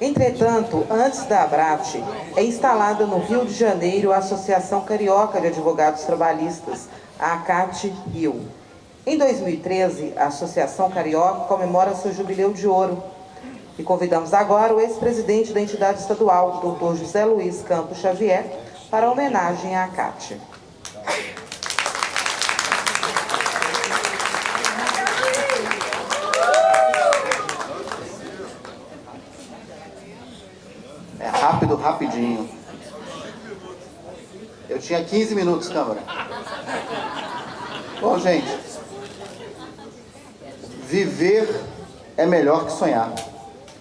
Entretanto, antes da ABRAT, é instalada no Rio de Janeiro a Associação Carioca de Advogados Trabalhistas, a ACAT Rio. Em 2013, a Associação Carioca comemora seu jubileu de ouro. E convidamos agora o ex-presidente da entidade estadual, Dr. José Luiz Campos Xavier, para a homenagem à ACAT. Rapidinho. Eu tinha 15 minutos, Câmara. Bom, gente, viver é melhor que sonhar,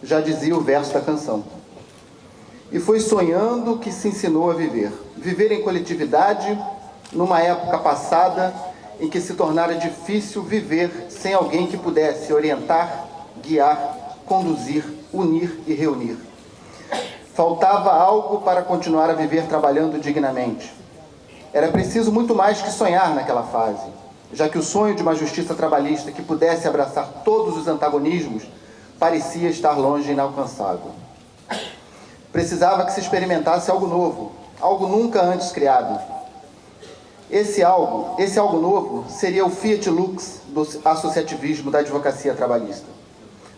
já dizia o verso da canção. E foi sonhando que se ensinou a viver. Viver em coletividade, numa época passada em que se tornara difícil viver sem alguém que pudesse orientar, guiar, conduzir, unir e reunir. Faltava algo para continuar a viver trabalhando dignamente. Era preciso muito mais que sonhar naquela fase, já que o sonho de uma justiça trabalhista que pudesse abraçar todos os antagonismos parecia estar longe e inalcançável. Precisava que se experimentasse algo novo, algo nunca antes criado. Esse algo novo seria o Fiat Lux do associativismo da advocacia trabalhista.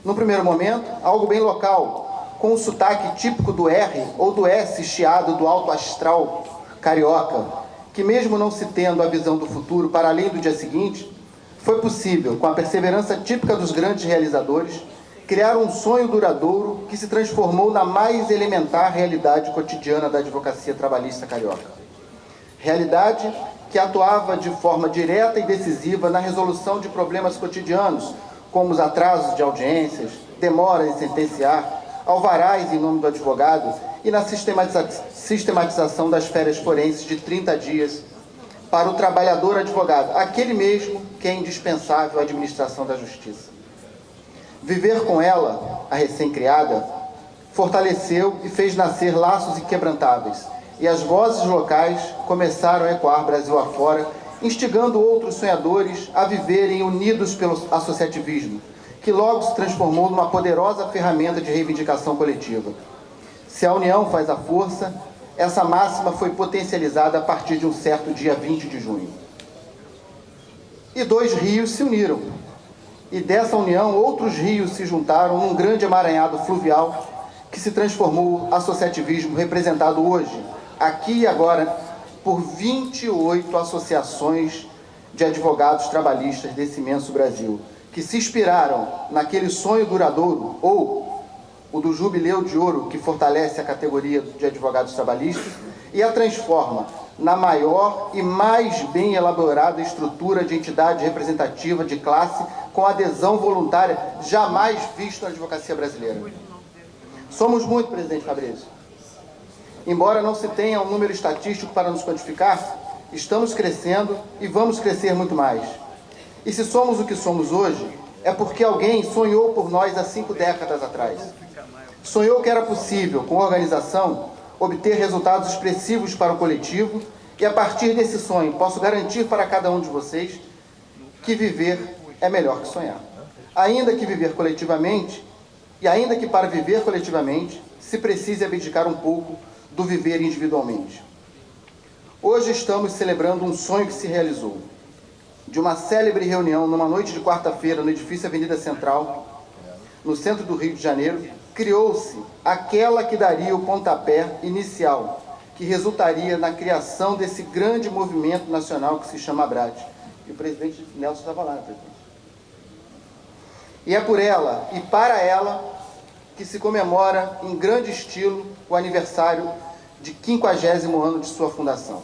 No primeiro momento, algo bem local, com o sotaque típico do R ou do S chiado do alto astral carioca, que mesmo não se tendo a visão do futuro para além do dia seguinte, foi possível, com a perseverança típica dos grandes realizadores, criar um sonho duradouro que se transformou na mais elementar realidade cotidiana da advocacia trabalhista carioca. Realidade que atuava de forma direta e decisiva na resolução de problemas cotidianos, como os atrasos de audiências, demora em sentenciar, alvarás em nome do advogado e na sistematização das férias forenses de 30 dias para o trabalhador advogado, aquele mesmo que é indispensável à administração da justiça. Viver com ela, a recém-criada, fortaleceu e fez nascer laços inquebrantáveis, e as vozes locais começaram a ecoar Brasil afora, instigando outros sonhadores a viverem unidos pelo associativismo, que logo se transformou numa poderosa ferramenta de reivindicação coletiva. Se a união faz a força, essa máxima foi potencializada a partir de um certo dia 20 de junho. E dois rios se uniram. E dessa união, outros rios se juntaram num grande emaranhado fluvial que se transformou associativismo, representado hoje, aqui e agora, por 28 associações de advogados trabalhistas desse imenso Brasil, que se inspiraram naquele sonho duradouro, ou o do jubileu de ouro, que fortalece a categoria de advogados trabalhistas, e a transforma na maior e mais bem elaborada estrutura de entidade representativa de classe com adesão voluntária jamais vista na advocacia brasileira. Somos muito, presidente Fabrício. Embora não se tenha um número estatístico para nos quantificar, estamos crescendo e vamos crescer muito mais. E se somos o que somos hoje, é porque alguém sonhou por nós há 5 décadas atrás. Sonhou que era possível, com organização, obter resultados expressivos para o coletivo, e a partir desse sonho posso garantir para cada um de vocês que viver é melhor que sonhar. Ainda que viver coletivamente, e ainda que para viver coletivamente, se precise abdicar um pouco do viver individualmente. Hoje estamos celebrando um sonho que se realizou. De uma célebre reunião numa noite de quarta-feira no edifício Avenida Central, no centro do Rio de Janeiro, criou-se aquela que daria o pontapé inicial, que resultaria na criação desse grande movimento nacional que se chama ABRAT. E o presidente Nelson estava lá, presidente. E é por ela e para ela que se comemora em grande estilo o aniversário de 50º ano de sua fundação.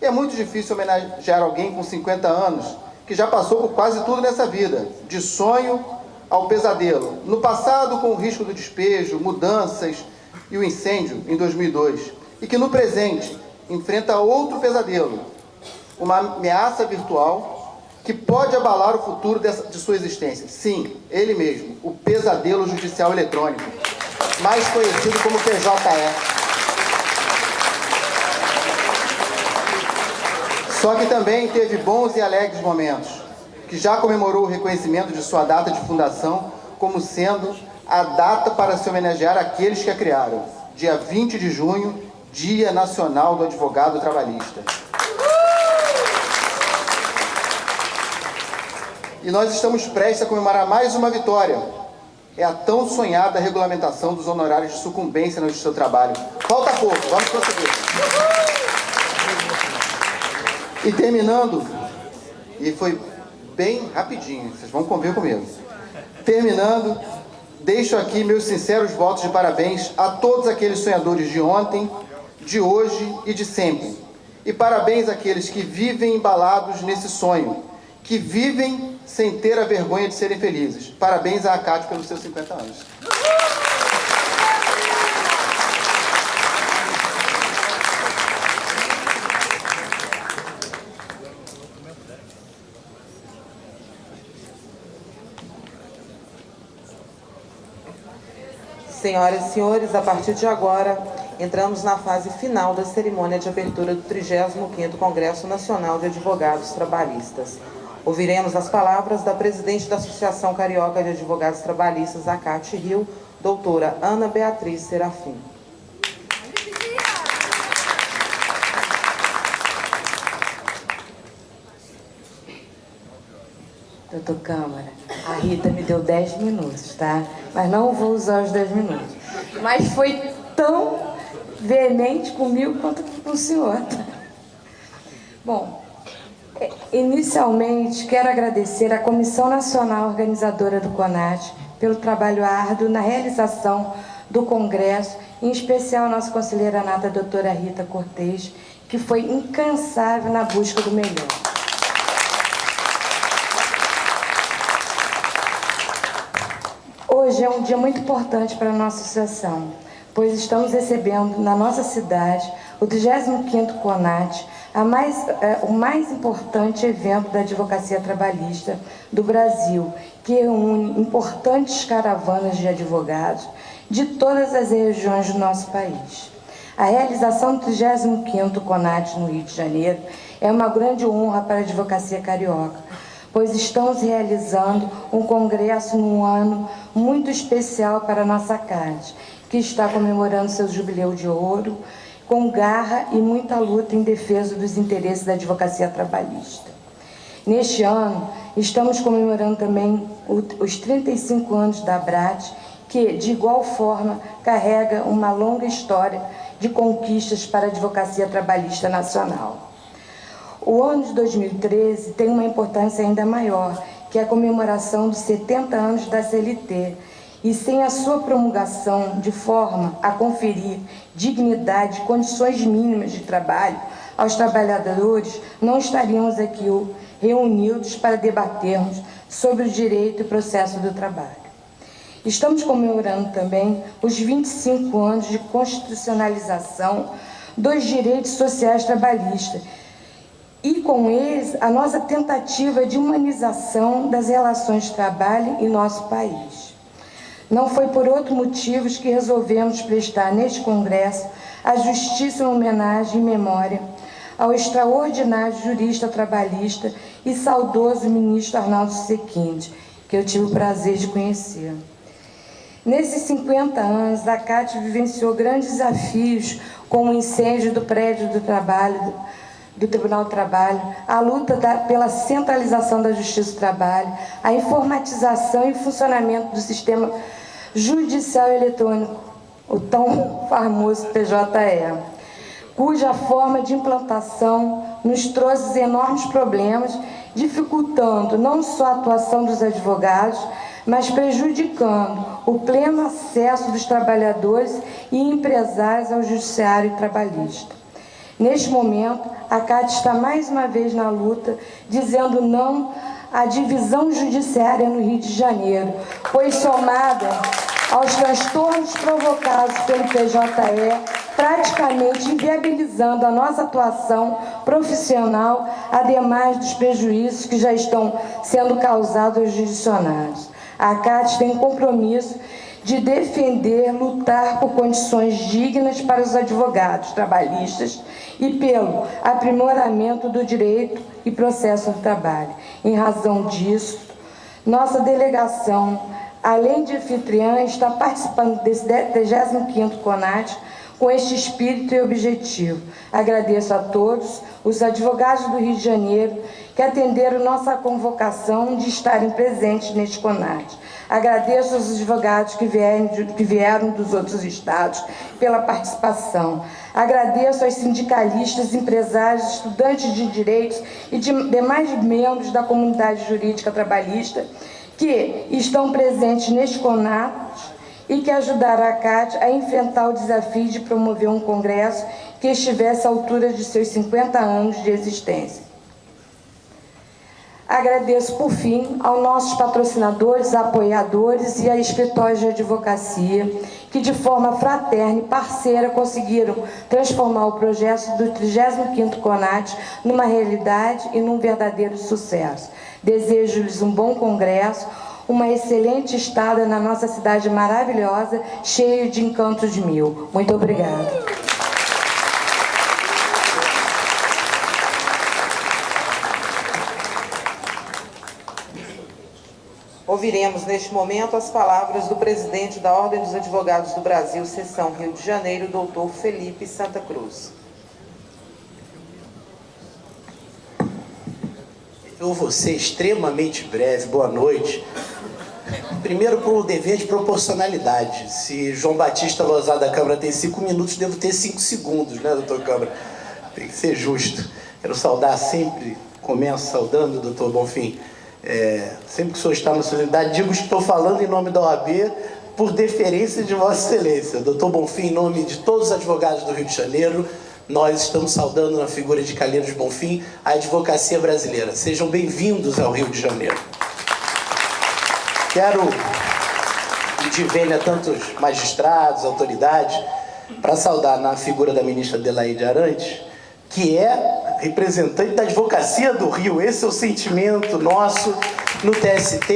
E é muito difícil homenagear alguém com 50 anos, que já passou por quase tudo nessa vida, de sonho ao pesadelo. No passado, com o risco do despejo, mudanças e o incêndio em 2002. E que no presente enfrenta outro pesadelo, uma ameaça virtual que pode abalar o futuro de sua existência. Sim, ele mesmo, o pesadelo judicial eletrônico, mais conhecido como PJE. Só que também teve bons e alegres momentos. que já comemorou o reconhecimento de sua data de fundação como sendo a data para se homenagear aqueles que a criaram, dia 20 de junho, Dia Nacional do Advogado Trabalhista. E nós estamos prestes a comemorar mais uma vitória. É a tão sonhada regulamentação dos honorários de sucumbência no Justiça do Trabalho. Falta pouco, vamos prosseguir. E terminando, e foi bem rapidinho, vocês vão convir comigo. Terminando, deixo aqui meus sinceros votos de parabéns a todos aqueles sonhadores de ontem, de hoje e de sempre. E parabéns àqueles que vivem embalados nesse sonho, que vivem sem ter a vergonha de serem felizes. Parabéns à ACAT pelos seus 50 anos. Senhoras e senhores, a partir de agora, entramos na fase final da cerimônia de abertura do 35º Congresso Nacional de Advogados Trabalhistas. Ouviremos as palavras da presidente da Associação Carioca de Advogados Trabalhistas, ACAT Rio, doutora Ana Beatriz Serafim. Doutor Câmara, a Rita me deu 10 minutos, tá? Mas não vou usar os 10 minutos. Mas foi tão veemente comigo quanto com o senhor, tá? Bom, inicialmente quero agradecer à Comissão Nacional Organizadora do CONAT pelo trabalho árduo na realização do Congresso, em especial a nossa conselheira nata, doutora Rita Cortez, que foi incansável na busca do melhor. Hoje é um dia muito importante para a nossa associação, pois estamos recebendo na nossa cidade o 35º CONAT, o mais importante evento da advocacia trabalhista do Brasil, que reúne importantes caravanas de advogados de todas as regiões do nosso país. A realização do 35º CONAT no Rio de Janeiro é uma grande honra para a advocacia carioca, pois estamos realizando um congresso num ano muito especial para a nossa ACAT, que está comemorando seu jubileu de ouro, com garra e muita luta em defesa dos interesses da advocacia trabalhista. Neste ano, estamos comemorando também os 35 anos da ABRAT, que, de igual forma, carrega uma longa história de conquistas para a advocacia trabalhista nacional. O ano de 2013 tem uma importância ainda maior, que é a comemoração dos 70 anos da CLT, e sem a sua promulgação de forma a conferir dignidade e condições mínimas de trabalho aos trabalhadores, não estaríamos aqui reunidos para debatermos sobre o direito e processo do trabalho. Estamos comemorando também os 25 anos de constitucionalização dos direitos sociais trabalhistas, e com eles a nossa tentativa de humanização das relações de trabalho em nosso país. Não foi por outros motivos que resolvemos prestar neste congresso a justíssima homenagem e memória ao extraordinário jurista trabalhista e saudoso ministro Arnaldo Sequinde, que eu tive o prazer de conhecer. Nesses 50 anos, a ACAT vivenciou grandes desafios, como o incêndio do prédio do trabalho, do Tribunal do Trabalho, a luta pela centralização da Justiça do Trabalho, a informatização e funcionamento do sistema judicial eletrônico, o tão famoso PJE, cuja forma de implantação nos trouxe enormes problemas, dificultando não só a atuação dos advogados, mas prejudicando o pleno acesso dos trabalhadores e empresários ao judiciário trabalhista. Neste momento, a ACAT está mais uma vez na luta, dizendo não à divisão judiciária no Rio de Janeiro, pois somada aos transtornos provocados pelo PJE, praticamente inviabilizando a nossa atuação profissional, ademais dos prejuízos que já estão sendo causados aos judicionários. A ACAT tem um compromisso de defender, lutar por condições dignas para os advogados trabalhistas e pelo aprimoramento do direito e processo do trabalho. Em razão disso, nossa delegação, além de anfitriã, está participando desse 35º CONAT com este espírito e objetivo. Agradeço a todos os advogados do Rio de Janeiro que atenderam nossa convocação de estarem presentes neste CONAT. Agradeço aos advogados que vieram dos outros estados pela participação. Agradeço aos sindicalistas, empresários, estudantes de direitos e demais membros da comunidade jurídica trabalhista que estão presentes neste CONAT e que ajudaram a CAT a enfrentar o desafio de promover um congresso que estivesse à altura de seus 50 anos de existência. Agradeço, por fim, aos nossos patrocinadores, apoiadores e a escritórios de advocacia, que de forma fraterna e parceira conseguiram transformar o projeto do 35º CONAT numa realidade e num verdadeiro sucesso. Desejo-lhes um bom congresso, uma excelente estada na nossa cidade maravilhosa, cheia de encantos mil. Muito obrigada. Ouviremos neste momento as palavras do presidente da Ordem dos Advogados do Brasil, Seção Rio de Janeiro, doutor Felipe Santa Cruz. Eu vou ser extremamente breve. Boa noite. Primeiro, por um dever de proporcionalidade. Se João Batista Lozada da Câmara tem 5 minutos, devo ter 5 segundos, né, doutor Câmara? Tem que ser justo. Quero saudar sempre, começo saudando, doutor Bonfim. Sempre que o senhor está na solenidade, digo que estou falando em nome da OAB por deferência de Vossa Excelência. Doutor Bonfim, em nome de todos os advogados do Rio de Janeiro, nós estamos saudando na figura de Calheiros Bonfim a advocacia brasileira. Sejam bem-vindos ao Rio de Janeiro. Quero pedir vênia a tantos magistrados, autoridades, para saudar na figura da ministra Adelaide Arantes, que é representante da advocacia do Rio. Esse é o sentimento nosso no TST,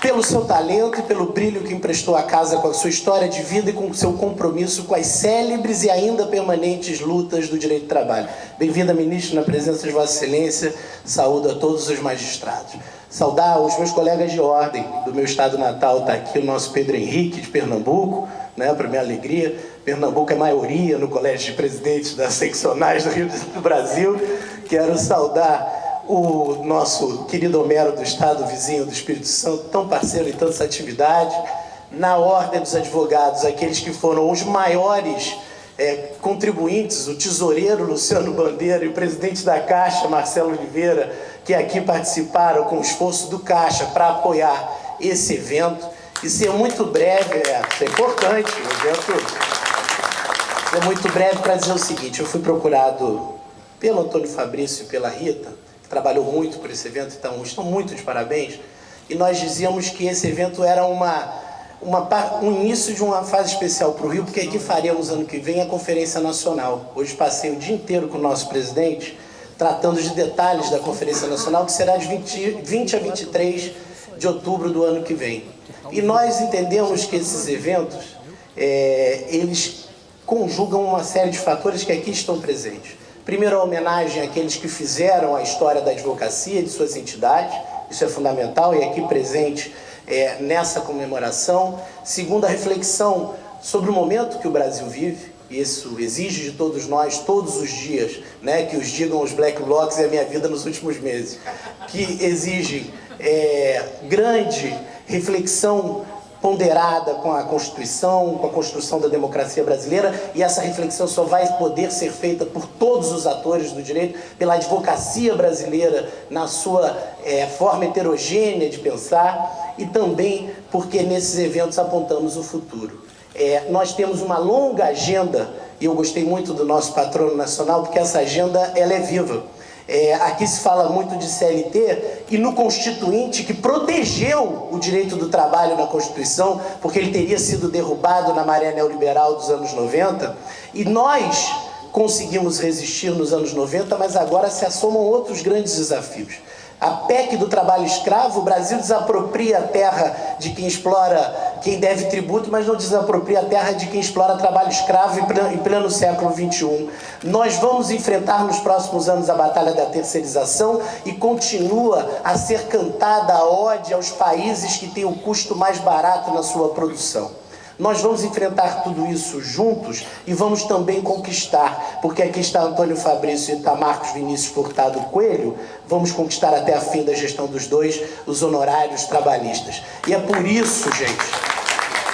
pelo seu talento e pelo brilho que emprestou à casa com a sua história de vida e com o seu compromisso com as célebres e ainda permanentes lutas do direito do trabalho. Bem-vinda, ministra, na presença de Vossa Excelência. Saúdo a todos os magistrados. Saudar os meus colegas de ordem do meu estado natal. Está aqui o nosso Pedro Henrique, de Pernambuco, né, para minha alegria. Pernambuco é maioria no colégio de presidentes das seccionais do Rio do Brasil. Quero saudar o nosso querido Homero do estado vizinho do Espírito Santo, tão parceiro em tantas atividades. Na Ordem dos Advogados, aqueles que foram os maiores contribuintes, o tesoureiro Luciano Bandeira e o presidente da Caixa, Marcelo Oliveira, que aqui participaram com o esforço do Caixa para apoiar esse evento. E ser muito breve, é importante, o evento é muito breve para dizer o seguinte: eu fui procurado pelo Antônio Fabrício e pela Rita, que trabalhou muito por esse evento, então estão muito de parabéns, e nós dizíamos que esse evento era um início de uma fase especial para o Rio, porque aqui faremos ano que vem a Conferência Nacional. Hoje passei o dia inteiro com o nosso presidente, tratando de detalhes da Conferência Nacional, que será de 20 a 23 de outubro do ano que vem. E nós entendemos que esses eventos, eles conjugam uma série de fatores que aqui estão presentes. Primeiro, a homenagem àqueles que fizeram a história da advocacia e de suas entidades, isso é fundamental, e aqui presente nessa comemoração. Segundo, a reflexão sobre o momento que o Brasil vive, e isso exige de todos nós, todos os dias, né, que os digam os Black Blocs e a minha vida nos últimos meses, que exigem grande reflexão ponderada com a Constituição, com a construção da democracia brasileira, e essa reflexão só vai poder ser feita por todos os atores do direito, pela advocacia brasileira na sua forma heterogênea de pensar, e também porque nesses eventos apontamos o futuro. Nós temos uma longa agenda, e eu gostei muito do nosso patrono nacional, porque essa agenda ela é viva. Aqui se fala muito de CLT, e no Constituinte, que protegeu o direito do trabalho na Constituição, porque ele teria sido derrubado na maré neoliberal dos anos 90, e nós conseguimos resistir nos anos 90, mas agora se assomam outros grandes desafios. A PEC do trabalho escravo, o Brasil desapropria a terra de quem explora, quem deve tributo, mas não desapropria a terra de quem explora trabalho escravo em pleno século XXI. Nós vamos enfrentar nos próximos anos a batalha da terceirização e continua a ser cantada a ode aos países que têm o custo mais barato na sua produção. Nós vamos enfrentar tudo isso juntos e vamos também conquistar, porque aqui está Antônio Fabrício e está Marcos Vinícius Furtado Coelho, vamos conquistar até a fim da gestão dos dois os honorários trabalhistas. E é por isso, gente,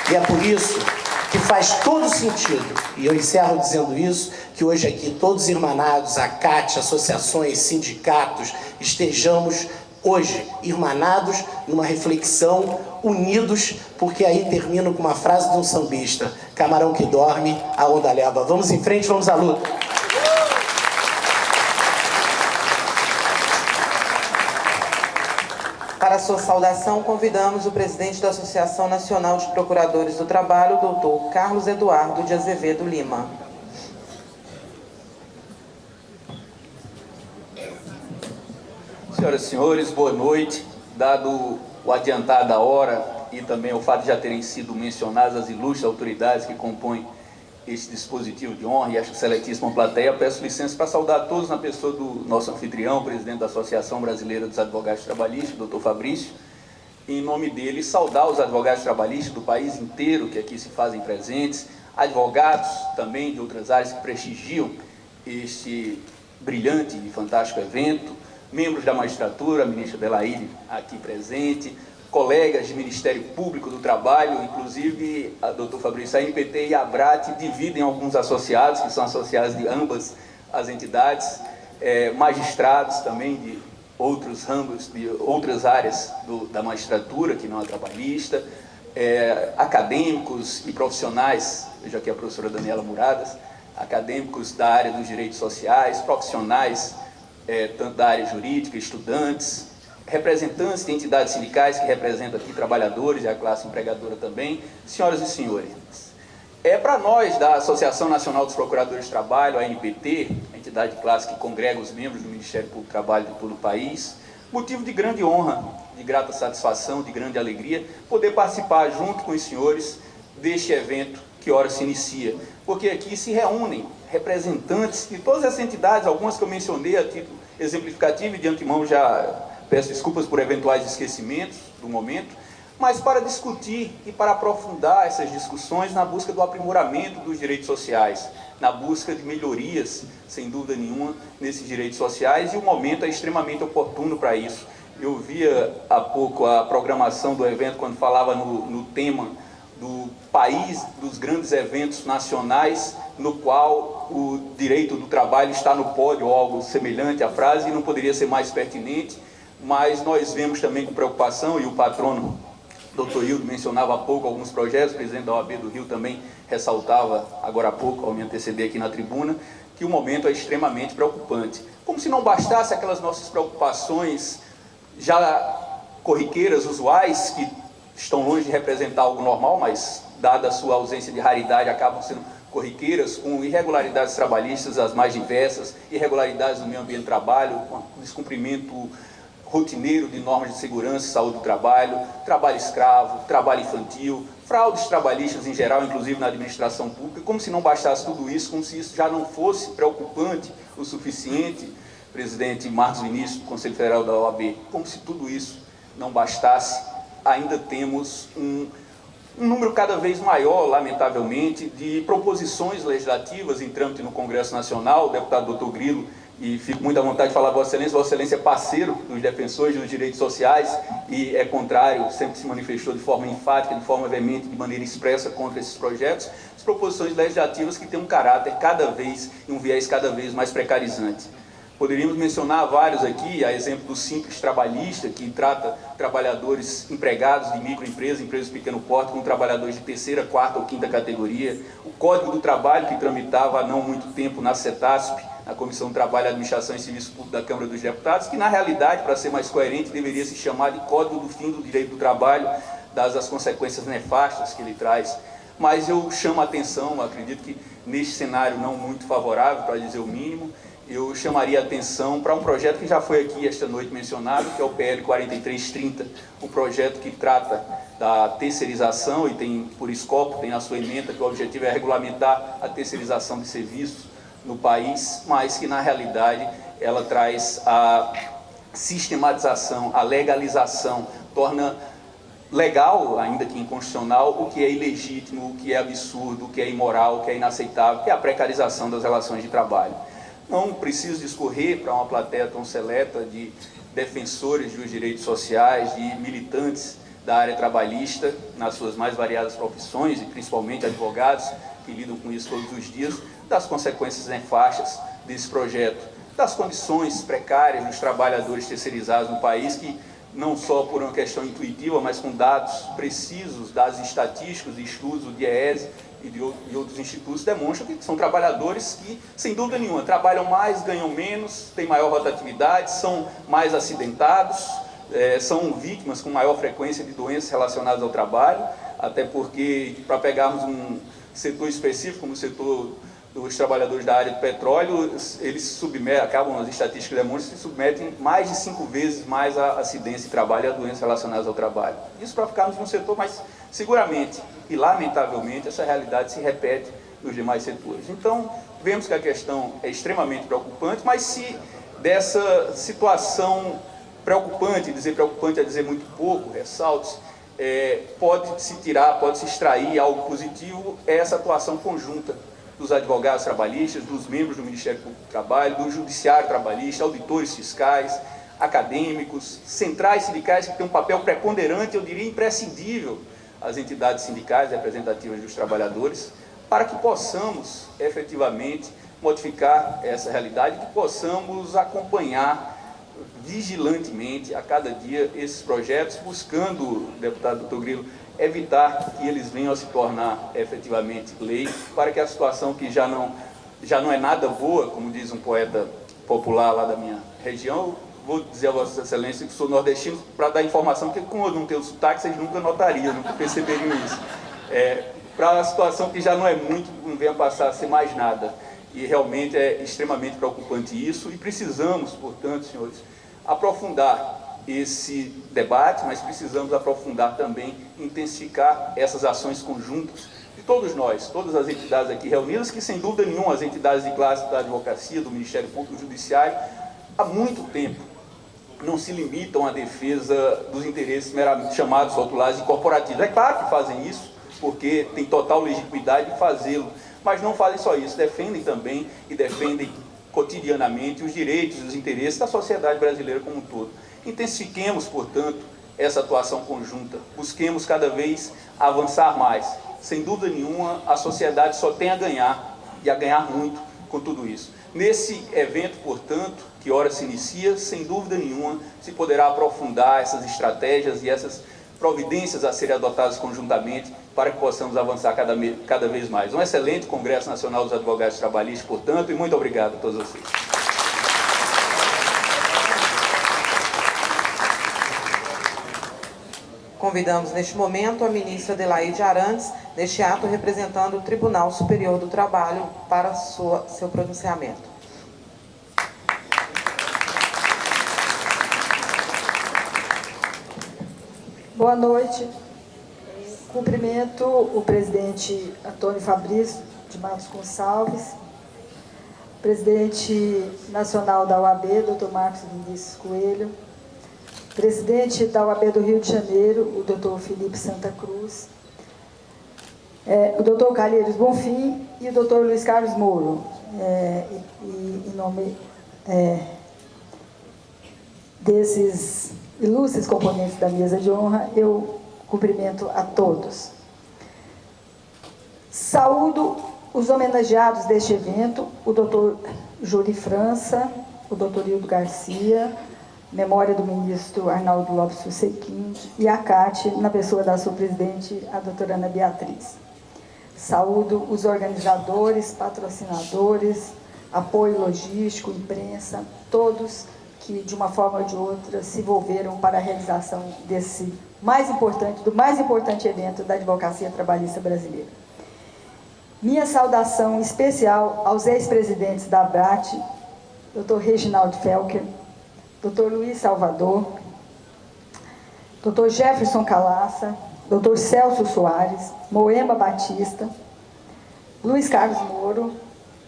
e é por isso que faz todo sentido, e eu encerro dizendo isso, que hoje aqui todos irmanados, a CAT, associações, sindicatos, estejamos hoje irmanados numa reflexão, unidos, porque aí termino com uma frase de um sambista: camarão que dorme, a onda leva. Vamos em frente, vamos à luta. Para a sua saudação, convidamos o presidente da Associação Nacional de Procuradores do Trabalho, doutor Carlos Eduardo de Azevedo Lima. Senhoras e senhores, boa noite. Dado o adiantar da hora e também o fato de já terem sido mencionadas as ilustres autoridades que compõem esse dispositivo de honra e esta seletíssima plateia, peço licença para saudar a todos na pessoa do nosso anfitrião, presidente da Associação Brasileira dos Advogados Trabalhistas, doutor Fabrício, em nome dele saudar os advogados trabalhistas do país inteiro que aqui se fazem presentes, advogados também de outras áreas que prestigiam este brilhante e fantástico evento, membros da magistratura, a ministra Delaide aqui presente, colegas do Ministério Público do Trabalho, inclusive a doutor Fabrício, a NPT e a ABRAT dividem alguns associados, que são associados de ambas as entidades, magistrados também de outros ramos, de outras áreas da magistratura, que não a trabalhista, acadêmicos e profissionais, vejo aqui a professora Daniela Muradas, acadêmicos da área dos direitos sociais, profissionais tanto da área jurídica, estudantes, representantes de entidades sindicais que representam aqui trabalhadores e a classe empregadora também, senhoras e senhores. Para nós da Associação Nacional dos Procuradores de Trabalho, a ANPT, a entidade de classe que congrega os membros do Ministério Público do Trabalho de todo o país, motivo de grande honra, de grata satisfação, de grande alegria, poder participar junto com os senhores deste evento que ora se inicia, porque aqui se reúnem representantes de todas as entidades, algumas que eu mencionei a título exemplificativo, e de antemão já peço desculpas por eventuais esquecimentos do momento, mas para discutir e para aprofundar essas discussões na busca do aprimoramento dos direitos sociais, na busca de melhorias, sem dúvida nenhuma, nesses direitos sociais, e o momento é extremamente oportuno para isso. Eu via há pouco a programação do evento, quando falava no tema do país, dos grandes eventos nacionais, no qual o direito do trabalho está no pódio, ou algo semelhante à frase, e não poderia ser mais pertinente, mas nós vemos também com preocupação, e o patrono, Dr. Hildo, mencionava há pouco alguns projetos, o presidente da OAB do Rio também ressaltava agora há pouco, ao me anteceder aqui na tribuna, que o momento é extremamente preocupante. Como se não bastasse aquelas nossas preocupações já corriqueiras, usuais, que estão longe de representar algo normal, mas, dada a sua ausência de raridade, acabam sendo corriqueiras, com irregularidades trabalhistas as mais diversas, irregularidades no meio ambiente de trabalho, com descumprimento rotineiro de normas de segurança e saúde do trabalho, trabalho escravo, trabalho infantil, fraudes trabalhistas em geral, inclusive na administração pública, como se não bastasse tudo isso, como se isso já não fosse preocupante o suficiente, presidente Marcos Vinícius, do Conselho Federal da OAB, como se tudo isso não bastasse, ainda temos um número cada vez maior, lamentavelmente, de proposições legislativas em trâmite no Congresso Nacional. O deputado Dr. Grilo, e fico muito à vontade de falar, Vossa Excelência é parceiro dos defensores dos direitos sociais e é contrário, sempre se manifestou de forma enfática, de forma veemente, de maneira expressa contra esses projetos, as proposições legislativas que têm um caráter cada vez, e um viés cada vez mais precarizante. Poderíamos mencionar vários aqui, a exemplo do Simples Trabalhista, que trata trabalhadores empregados de microempresas, empresas de pequeno porte, com trabalhadores de terceira, quarta ou quinta categoria. O Código do Trabalho, que tramitava há não muito tempo na CETASP, na Comissão de Trabalho, Administração e Serviço Público da Câmara dos Deputados, que na realidade, para ser mais coerente, deveria se chamar de Código do Fim do Direito do Trabalho, dadas as consequências nefastas que ele traz. Mas eu chamo a atenção, acredito que neste cenário não muito favorável, para dizer o mínimo, eu chamaria a atenção para um projeto que já foi aqui esta noite mencionado, que é o PL 4330, um projeto que trata da terceirização e tem por escopo, tem na sua ementa, que o objetivo é regulamentar a terceirização de serviços no país, mas que na realidade ela traz a sistematização, a legalização, torna legal, ainda que inconstitucional, o que é ilegítimo, o que é absurdo, o que é imoral, o que é inaceitável, que é a precarização das relações de trabalho. Não preciso discorrer para uma plateia tão seleta de defensores dos direitos sociais, de militantes da área trabalhista, nas suas mais variadas profissões, e principalmente advogados que lidam com isso todos os dias, das consequências nefastas desse projeto, das condições precárias dos trabalhadores terceirizados no país, que não só por uma questão intuitiva, mas com dados precisos, dados estatísticos, de estudos do DIEESE e de outros institutos, demonstram que são trabalhadores que, sem dúvida nenhuma, trabalham mais, ganham menos, têm maior rotatividade, são mais acidentados, são vítimas com maior frequência de doenças relacionadas ao trabalho, até porque, para pegarmos um setor específico, como o setor dos trabalhadores da área do petróleo, eles se submetem, acabam as estatísticas demonstram, se submetem mais de 5 vezes mais a acidentes de trabalho e a doenças relacionadas ao trabalho. Isso para ficarmos num setor, mas seguramente e lamentavelmente essa realidade se repete nos demais setores. Então, vemos que a questão é extremamente preocupante, mas se dessa situação preocupante, dizer preocupante é dizer muito pouco, ressaltos, pode-se tirar, pode-se extrair algo positivo, é essa atuação conjunta dos advogados trabalhistas, dos membros do Ministério Público do Trabalho, do Judiciário Trabalhista, auditores fiscais, acadêmicos, centrais sindicais que têm um papel preponderante, eu diria imprescindível, as entidades sindicais representativas dos trabalhadores, para que possamos efetivamente modificar essa realidade, que possamos acompanhar vigilantemente a cada dia esses projetos, buscando, deputado Dr. Grilo, evitar que eles venham a se tornar efetivamente lei, para que a situação que já não é nada boa, como diz um poeta popular lá da minha região, vou dizer a Vossa Excelência que sou nordestino para dar informação, porque como eu não tenho sotaque, vocês nunca notariam, nunca perceberiam isso. Para a situação que já não é muito, não venha passar a ser mais nada. E realmente é extremamente preocupante isso, e precisamos, portanto, senhores, aprofundar esse debate, mas precisamos aprofundar também, intensificar essas ações conjuntas de todos nós, todas as entidades aqui reunidas, que sem dúvida nenhuma as entidades de classe da advocacia, do Ministério Público, do Judiciário, há muito tempo não se limitam à defesa dos interesses meramente chamados rotulados e corporativos. É claro que fazem isso, porque tem total legitimidade de fazê-lo, mas não fazem só isso, defendem também e defendem cotidianamente os direitos e os interesses da sociedade brasileira como um todo. Intensifiquemos, portanto, essa atuação conjunta, busquemos cada vez avançar mais. Sem dúvida nenhuma, a sociedade só tem a ganhar, e a ganhar muito com tudo isso. Nesse evento, portanto, que ora se inicia, sem dúvida nenhuma, se poderá aprofundar essas estratégias e essas providências a serem adotadas conjuntamente para que possamos avançar cada vez mais. Um excelente Congresso Nacional dos Advogados Trabalhistas, portanto, e muito obrigado a todos vocês. Convidamos neste momento a ministra Adelaide Arantes, neste ato representando o Tribunal Superior do Trabalho, para seu pronunciamento. Boa noite. Cumprimento o presidente Antônio Fabrício de Matos Gonçalves, presidente nacional da OAB, Dr. Marcos Vinícius Coelho, presidente da OAB do Rio de Janeiro, o Dr. Felipe Santa Cruz, o Dr. Calheiros Bonfim e o Dr. Luiz Carlos Moro. Em nome desses ilustres componentes da mesa de honra, eu cumprimento a todos. Saúdo os homenageados deste evento, o Dr. Júlio França, o Dr. Hildo Garcia, memória do ministro Arnaldo Lopes Fussequim, e a CAT, na pessoa da sua presidente, a doutora Ana Beatriz. Saúdo os organizadores, patrocinadores, apoio logístico, imprensa, todos que, de uma forma ou de outra, se envolveram para a realização desse do mais importante evento da advocacia trabalhista brasileira. Minha saudação especial aos ex-presidentes da ABRAT, Dr. Reginaldo Felker, Dr. Luiz Salvador, Dr. Jefferson Calaça, Dr. Celso Soares, Moema Batista, Luiz Carlos Moro,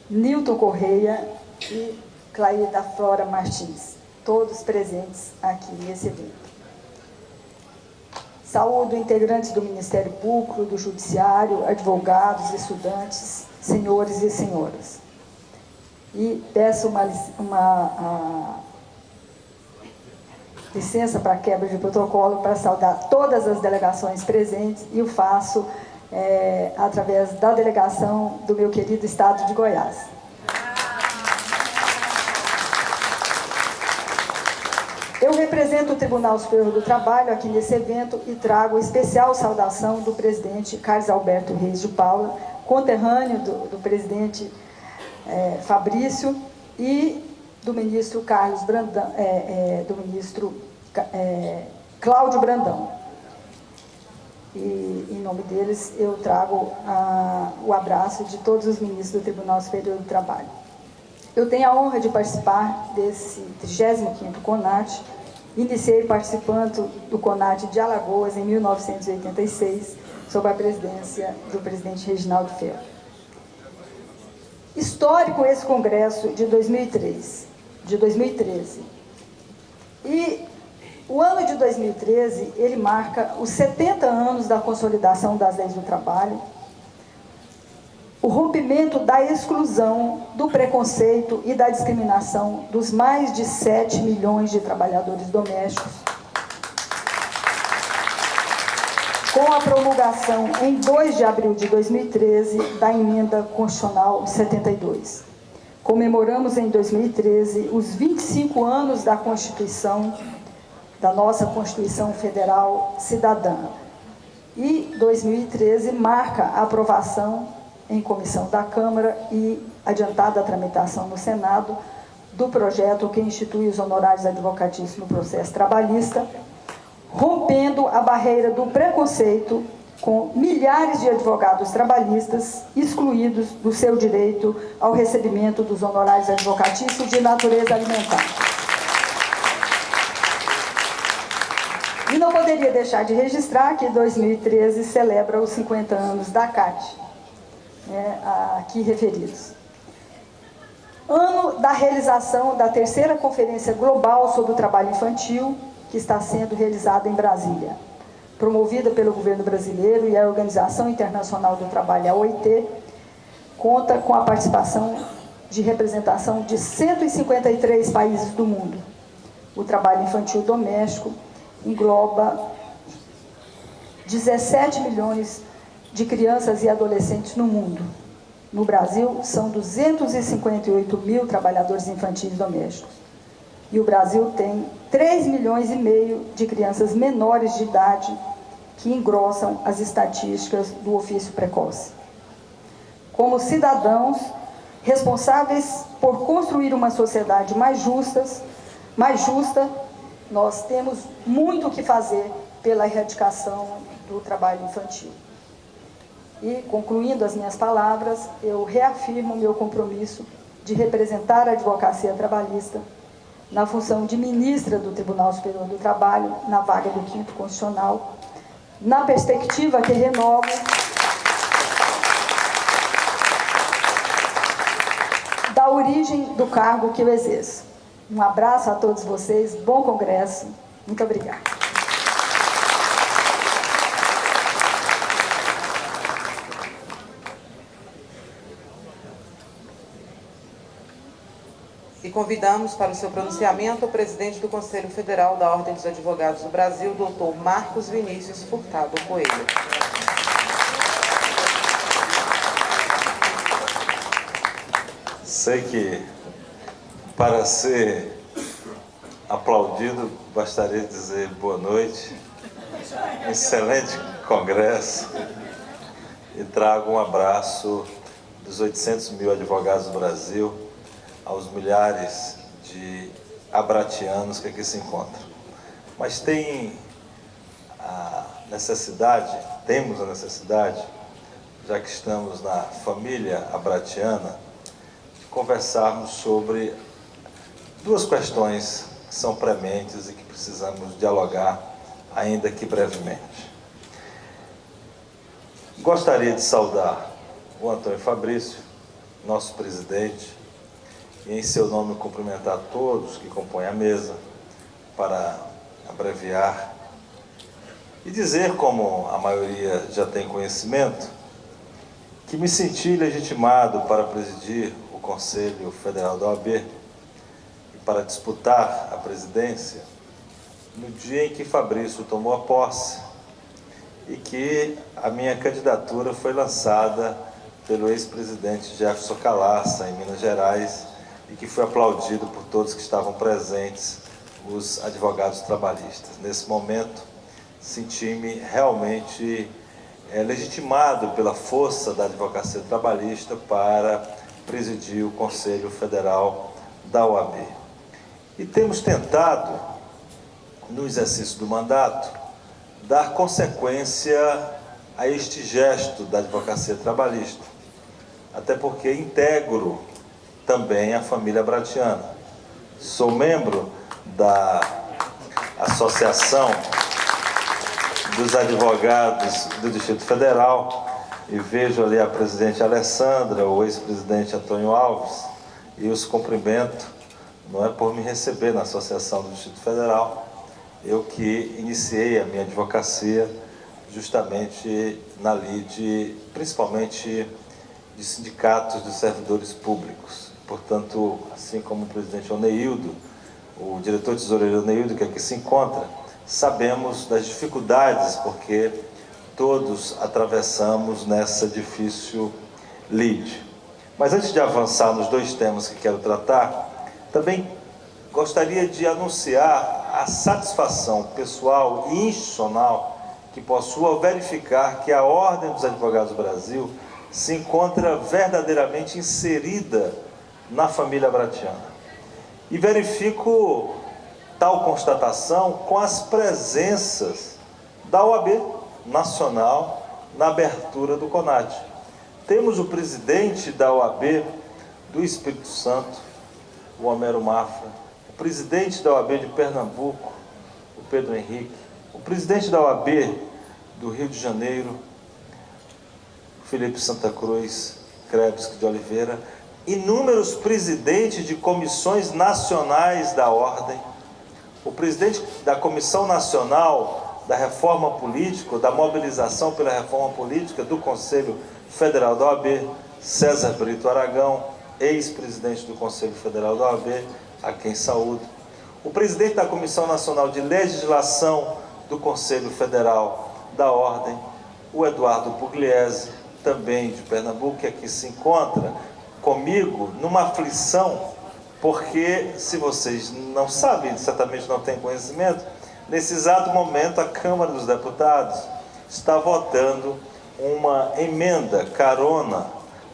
Nilton Correia e Claída Flora Martins, todos presentes aqui nesse evento. Saúdo integrantes do Ministério Público, do Judiciário, advogados, estudantes, senhores e senhoras. E peço uma licença para quebra de protocolo para saudar todas as delegações presentes e o faço através da delegação do meu querido estado de Goiás. Eu represento o Tribunal Superior do Trabalho aqui nesse evento e trago especial saudação do presidente Carlos Alberto Reis de Paula, conterrâneo do presidente Fabrício e do ministro Carlos Brandão, do ministro Cláudio Brandão. E, em nome deles, eu trago o abraço de todos os ministros do Tribunal Superior do Trabalho. Eu tenho a honra de participar desse 35º CONAT. Iniciei participando do CONAT de Alagoas em 1986, sob a presidência do presidente Reginaldo Felker. Histórico esse congresso de 2013. E o ano de 2013, ele marca os 70 anos da consolidação das leis do trabalho, o rompimento da exclusão, do preconceito e da discriminação dos mais de 7 milhões de trabalhadores domésticos, com a promulgação em 2 de abril de 2013 da Emenda Constitucional 72. Comemoramos em 2013 os 25 anos da Constituição, da nossa Constituição Federal Cidadã. E 2013 marca a aprovação em comissão da Câmara e adiantada a tramitação no Senado do projeto que institui os honorários advocatícios no processo trabalhista, rompendo a barreira do preconceito com milhares de advogados trabalhistas excluídos do seu direito ao recebimento dos honorários advocatícios de natureza alimentar. E não poderia deixar de registrar que 2013 celebra os 50 anos da CAT, aqui referidos. Ano da realização da 3ª Conferência Global sobre o Trabalho Infantil, que está sendo realizada em Brasília, promovida pelo governo brasileiro e a Organização Internacional do Trabalho, a OIT, conta com a participação de representação de 153 países do mundo. O trabalho infantil doméstico engloba 17 milhões de crianças e adolescentes no mundo. No Brasil, são 258 mil trabalhadores infantis domésticos. E o Brasil tem 3,5 milhões de crianças menores de idade que engrossam as estatísticas do ofício precoce. Como cidadãos responsáveis por construir uma sociedade mais justa, nós temos muito o que fazer pela erradicação do trabalho infantil. E, concluindo as minhas palavras, eu reafirmo o meu compromisso de representar a advocacia trabalhista na função de ministra do Tribunal Superior do Trabalho, na vaga do 5º Constitucional, na perspectiva que renovo da origem do cargo que eu exerço. Um abraço a todos vocês, bom congresso, muito obrigada. E convidamos para o seu pronunciamento o presidente do Conselho Federal da Ordem dos Advogados do Brasil, doutor Marcos Vinícius Furtado Coelho. Sei que, para ser aplaudido, bastaria dizer boa noite, excelente congresso, e trago um abraço dos 800 mil advogados do Brasil, aos milhares de abratianos que aqui se encontram. Mas temos a necessidade, já que estamos na família abratiana, de conversarmos sobre duas questões que são prementes e que precisamos dialogar, ainda que brevemente. Gostaria de saudar o Antônio Fabrício, nosso presidente, e em seu nome cumprimentar todos que compõem a mesa, para abreviar, e dizer, como a maioria já tem conhecimento, que me senti legitimado para presidir o Conselho Federal da OAB e para disputar a presidência no dia em que Fabrício tomou a posse e que a minha candidatura foi lançada pelo ex-presidente Jefferson Calaça, em Minas Gerais, e que foi aplaudido por todos que estavam presentes, os advogados trabalhistas. Nesse momento, senti-me realmente legitimado pela força da advocacia trabalhista para presidir o Conselho Federal da OAB. E temos tentado, no exercício do mandato, dar consequência a este gesto da advocacia trabalhista, até porque integro também a família Bratiana. Sou membro da Associação dos Advogados do Distrito Federal e vejo ali a presidente Alessandra, o ex-presidente Antônio Alves, e os cumprimento, não é por me receber na Associação do Distrito Federal, eu que iniciei a minha advocacia justamente na lide, principalmente de sindicatos de servidores públicos. Portanto, assim como o presidente Oneildo, o diretor-tesoureiro Oneildo, que aqui se encontra, sabemos das dificuldades, porque todos atravessamos nessa difícil lide. Mas antes de avançar nos dois temas que quero tratar, também gostaria de anunciar a satisfação pessoal e institucional que possuo ao verificar que a Ordem dos Advogados do Brasil se encontra verdadeiramente inserida na família Bratiana. E verifico tal constatação com as presenças da OAB Nacional na abertura do CONAD. Temos o presidente da OAB do Espírito Santo, o Homero Mafra, o presidente da OAB de Pernambuco, o Pedro Henrique, o presidente da OAB do Rio de Janeiro, Felipe Santa Cruz, Krebs de Oliveira, inúmeros presidentes de comissões nacionais da Ordem, o presidente da Comissão Nacional da Reforma Política, da Mobilização pela Reforma Política do Conselho Federal da OAB, César Brito Aragão, ex-presidente do Conselho Federal da OAB, a quem saúdo, o presidente da Comissão Nacional de Legislação do Conselho Federal da Ordem, o Eduardo Pugliese, também de Pernambuco, que aqui se encontra comigo numa aflição, porque, se vocês não sabem, certamente não têm conhecimento, nesse exato momento a Câmara dos Deputados está votando uma emenda carona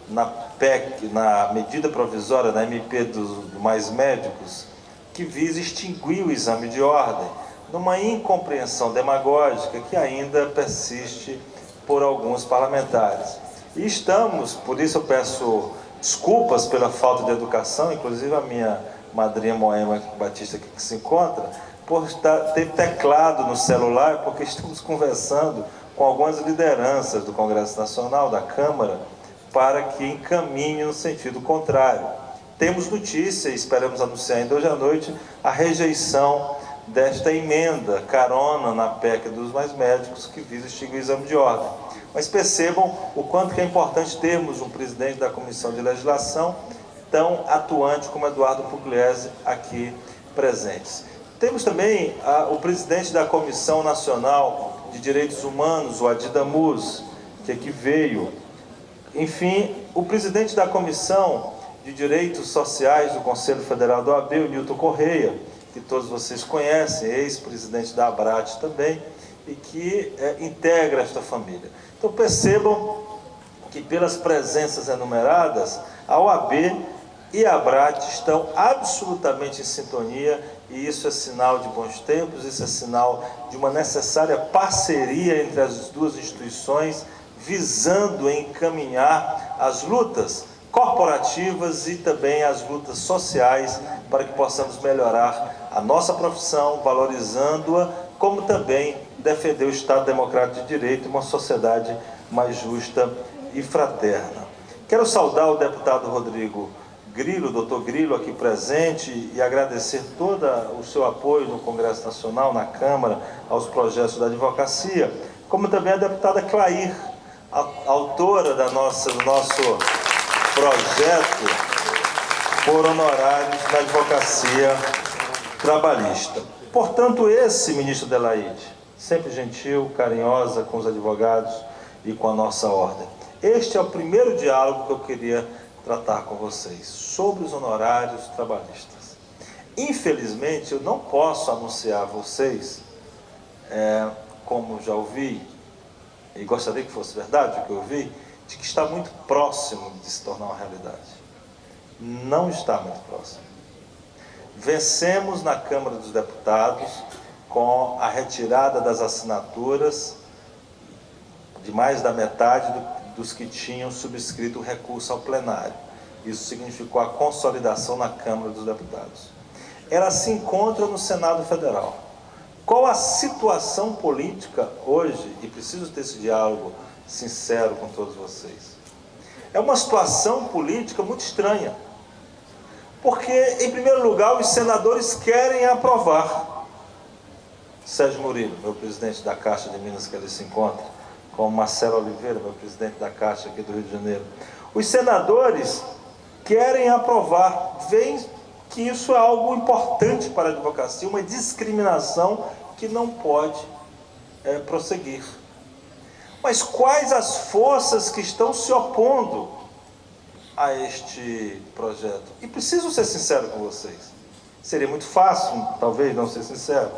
na PEC, na medida provisória, na MP dos Mais Médicos, que visa extinguir o exame de ordem, numa incompreensão demagógica que ainda persiste por alguns parlamentares. E estamos, por isso eu peço desculpas pela falta de educação, inclusive a minha madrinha Moema Batista que se encontra, por ter teclado no celular, porque estamos conversando com algumas lideranças do Congresso Nacional, da Câmara, para que encaminhe no sentido contrário. Temos notícia, e esperamos anunciar ainda hoje à noite, a rejeição desta emenda carona na PEC dos Mais Médicos, que visa extinguir o exame de ordem. Mas percebam o quanto que é importante termos um presidente da Comissão de Legislação tão atuante como Eduardo Pugliese aqui presentes. Temos também o presidente da Comissão Nacional de Direitos Humanos, o Adi Damuz, que aqui veio. Enfim, o presidente da Comissão de Direitos Sociais do Conselho Federal da OAB, o Nilton Correia, que todos vocês conhecem, ex-presidente da ABRAT também, e que integra esta família. Então percebam que pelas presenças enumeradas, a OAB e a ABRAT estão absolutamente em sintonia, e isso é sinal de bons tempos, isso é sinal de uma necessária parceria entre as duas instituições, visando encaminhar as lutas corporativas e também as lutas sociais para que possamos melhorar a nossa profissão, valorizando-a, como também defender o Estado Democrático de Direito e uma sociedade mais justa e fraterna. Quero saudar o deputado Rodrigo Grilo, doutor Grilo, aqui presente, e agradecer todo o seu apoio no Congresso Nacional, na Câmara, aos projetos da advocacia, como também a deputada Clair, autora do nosso projeto por honorários da advocacia trabalhista. Portanto, esse ministro Adelaide, sempre gentil, carinhosa com os advogados e com a nossa ordem. Este é o primeiro diálogo que eu queria tratar com vocês, sobre os honorários trabalhistas. Infelizmente, eu não posso anunciar a vocês, como já ouvi, e gostaria que fosse verdade o que eu ouvi, de que está muito próximo de se tornar uma realidade. Não está muito próximo. Vencemos na Câmara dos Deputados com a retirada das assinaturas de mais da metade dos que tinham subscrito o recurso ao plenário. Isso significou a consolidação na Câmara dos Deputados. Ela se encontra no Senado Federal. Qual a situação política hoje, e preciso ter esse diálogo sincero com todos vocês? É uma situação política muito estranha. Porque, em primeiro lugar, os senadores querem aprovar. Sérgio Murilo, meu presidente da Caixa de Minas, que ali se encontra, com Marcelo Oliveira, meu presidente da Caixa aqui do Rio de Janeiro. Os senadores querem aprovar, veem que isso é algo importante para a advocacia, uma discriminação que não pode prosseguir. Mas quais as forças que estão se opondo a este projeto? E preciso ser sincero com vocês. Seria muito fácil, talvez, não ser sincero,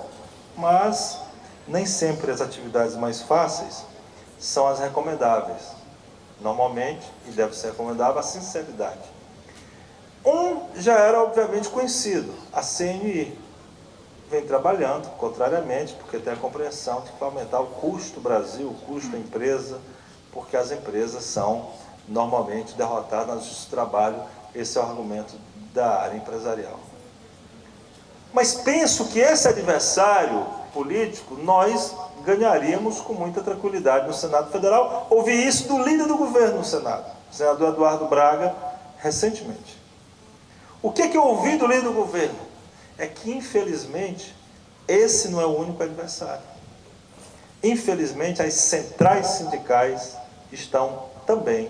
mas nem sempre as atividades mais fáceis são as recomendáveis. Normalmente, e deve ser recomendável, a sinceridade. Já era obviamente conhecido, a CNI vem trabalhando, contrariamente, porque tem a compreensão de que vai aumentar o custo do Brasil, o custo da empresa, porque as empresas são normalmente derrotadas na justiça do trabalho. Esse é o argumento da área empresarial. Mas penso que esse adversário político nós ganharíamos com muita tranquilidade no Senado Federal. Ouvi isso do líder do governo no Senado, o senador Eduardo Braga, recentemente. O que eu ouvi do líder do governo? É que, infelizmente, esse não é o único adversário. Infelizmente, as centrais sindicais estão também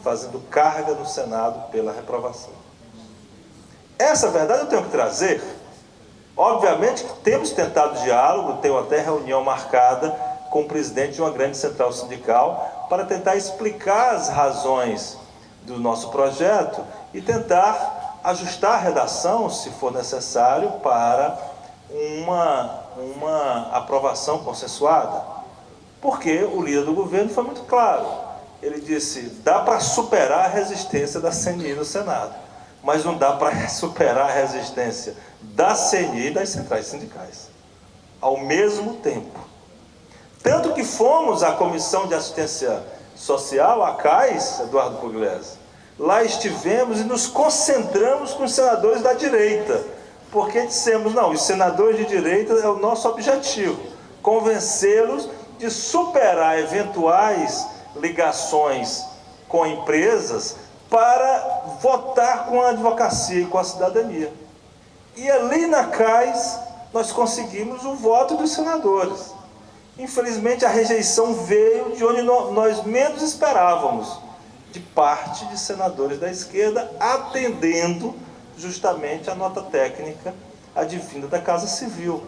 fazendo carga no Senado pela reprovação. Essa verdade eu tenho que trazer. Obviamente que temos tentado diálogo, tenho até reunião marcada com o presidente de uma grande central sindical para tentar explicar as razões do nosso projeto e tentar ajustar a redação, se for necessário, para uma aprovação consensuada. Porque o líder do governo foi muito claro. Ele disse, dá para superar a resistência da CNI no Senado, mas não dá para superar a resistência da CNI e das centrais sindicais, ao mesmo tempo. Tanto que fomos à Comissão de Assistência Social, a CAIS, Eduardo Pugliese. Lá estivemos e nos concentramos com os senadores da direita, porque dissemos, não, os senadores de direita é o nosso objetivo, convencê-los de superar eventuais ligações com empresas para votar com a advocacia e com a cidadania. E ali na CAIS nós conseguimos o voto dos senadores. Infelizmente a rejeição veio de onde nós menos esperávamos, de parte de senadores da esquerda, atendendo justamente a nota técnica advinda da Casa Civil,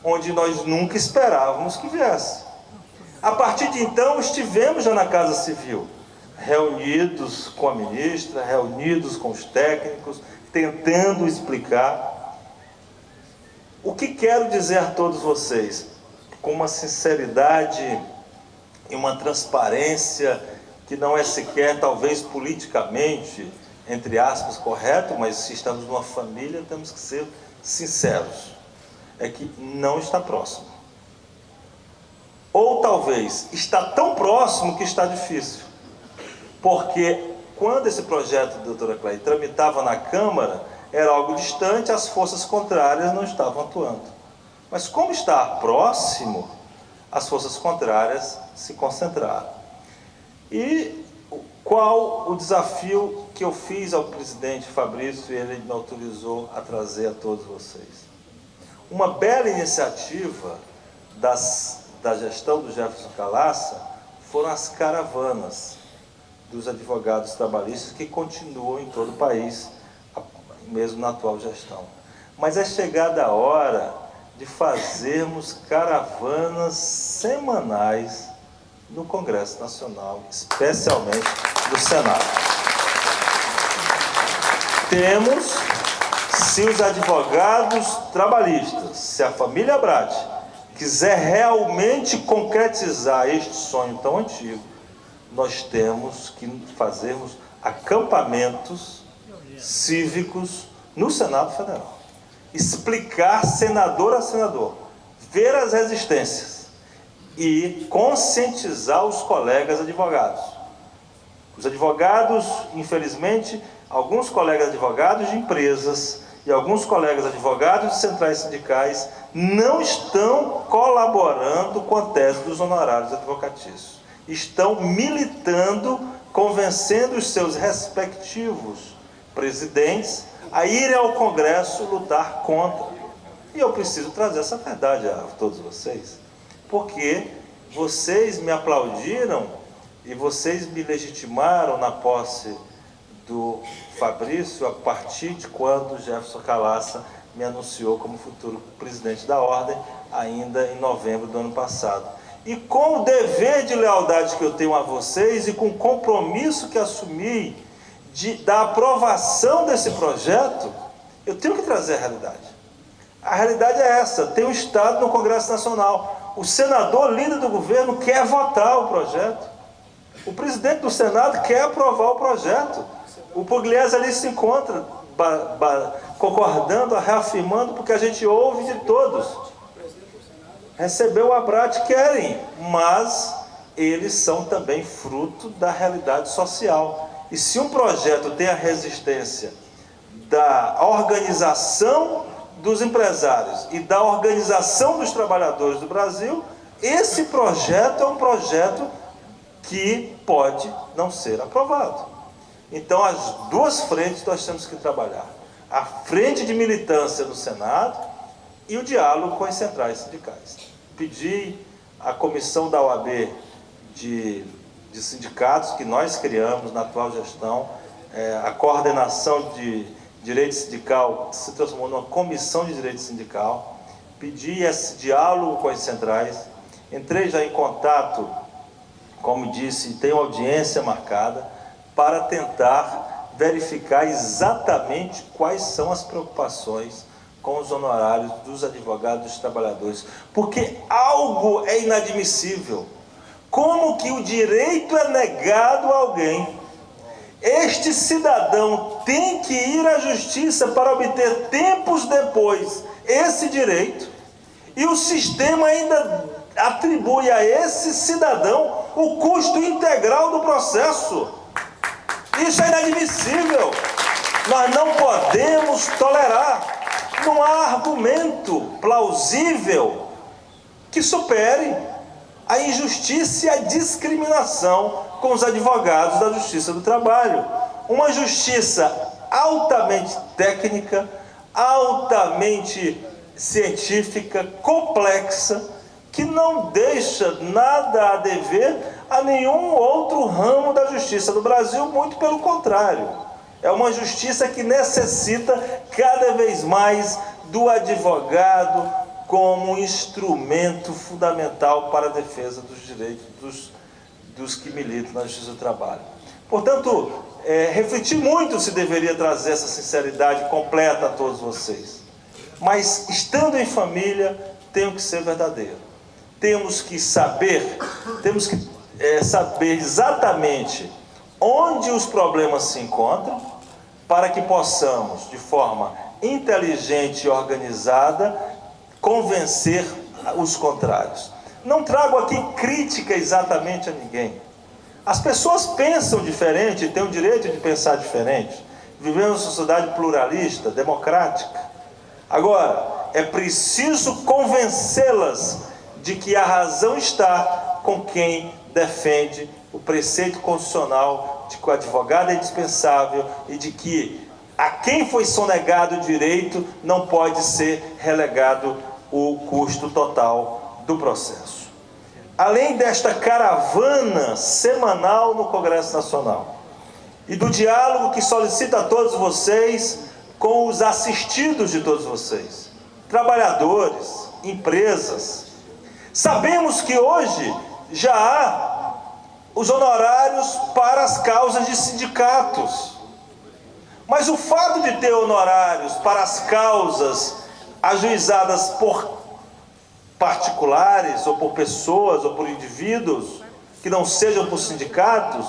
onde nós nunca esperávamos que viesse. A partir de então, estivemos já na Casa Civil, reunidos com a ministra, reunidos com os técnicos, tentando explicar. O que quero dizer a todos vocês, com uma sinceridade e uma transparência que não é sequer, talvez, politicamente, entre aspas, correto, mas se estamos numa família, temos que ser sinceros. É que não está próximo. Ou talvez está tão próximo que está difícil. Porque quando esse projeto, doutora Clay, tramitava na Câmara, era algo distante, as forças contrárias não estavam atuando. Mas como está próximo, as forças contrárias se concentraram. E qual o desafio que eu fiz ao presidente Fabrício e ele me autorizou a trazer a todos vocês? Uma bela iniciativa da gestão do Jefferson Calaça foram as caravanas dos advogados trabalhistas que continuam em todo o país, mesmo na atual gestão. Mas é chegada a hora de fazermos caravanas semanais no Congresso Nacional, especialmente no Senado. Temos, se os advogados trabalhistas, se a família Abrat quiser realmente concretizar este sonho tão antigo, nós temos que fazermos acampamentos cívicos no Senado Federal. Explicar senador a senador, ver as resistências e conscientizar os colegas advogados. Os advogados, infelizmente, alguns colegas advogados de empresas e alguns colegas advogados de centrais sindicais não estão colaborando com a tese dos honorários advocatícios. Estão militando, convencendo os seus respectivos presidentes a irem ao Congresso lutar contra. E eu preciso trazer essa verdade a todos vocês, porque vocês me aplaudiram e vocês me legitimaram na posse do Fabrício a partir de quando Jefferson Calaça me anunciou como futuro presidente da Ordem, ainda em novembro do ano passado. E com o dever de lealdade que eu tenho a vocês e com o compromisso que assumi da aprovação desse projeto, eu tenho que trazer a realidade. A realidade é essa: tem um Estado no Congresso Nacional. O senador, líder do governo, quer votar o projeto. O presidente do Senado quer aprovar o projeto. O Pugliese ali se encontra concordando, reafirmando, porque a gente ouve de todos. Receber o Abrat querem, mas eles são também fruto da realidade social. E se um projeto tem a resistência da organização dos empresários e da organização dos trabalhadores do Brasil, esse projeto é um projeto que pode não ser aprovado. Então, as duas frentes nós temos que trabalhar. A frente de militância no Senado e o diálogo com as centrais sindicais. Pedi à comissão da OAB de sindicatos que nós criamos na atual gestão, a coordenação de direito sindical se transformou numa comissão de direito sindical. Pedi esse diálogo com as centrais. Entrei já em contato, como disse, tenho audiência marcada, para tentar verificar exatamente quais são as preocupações com os honorários dos advogados dos trabalhadores. Porque algo é inadmissível. Como que o direito é negado a alguém? Este cidadão tem que ir à justiça para obter tempos depois esse direito, e o sistema ainda atribui a esse cidadão o custo integral do processo. Isso é inadmissível. Nós não podemos tolerar. Não há argumento plausível que supere a injustiça e a discriminação com os advogados da Justiça do Trabalho. Uma justiça altamente técnica, altamente científica, complexa, que não deixa nada a dever a nenhum outro ramo da justiça do Brasil, muito pelo contrário. É uma justiça que necessita cada vez mais do advogado como um instrumento fundamental para a defesa dos direitos dos que militam na Justiça do Trabalho. Portanto, refleti muito se deveria trazer essa sinceridade completa a todos vocês. Mas, estando em família, tenho que ser verdadeiro. Temos que saber exatamente onde os problemas se encontram, para que possamos, de forma inteligente e organizada, convencer os contrários. Não trago aqui crítica exatamente a ninguém. As pessoas pensam diferente, têm o direito de pensar diferente. Vivemos uma sociedade pluralista, democrática. Agora, é preciso convencê-las de que a razão está com quem defende o preceito constitucional de que o advogado é indispensável e de que a quem foi sonegado o direito não pode ser relegado o custo total do processo. Além desta caravana semanal no Congresso Nacional e do diálogo que solicita a todos vocês com os assistidos de todos vocês, trabalhadores, empresas, sabemos que hoje já há os honorários para as causas de sindicatos. Mas o fato de ter honorários para as causas ajuizadas por particulares, ou por pessoas, ou por indivíduos, que não sejam por sindicatos,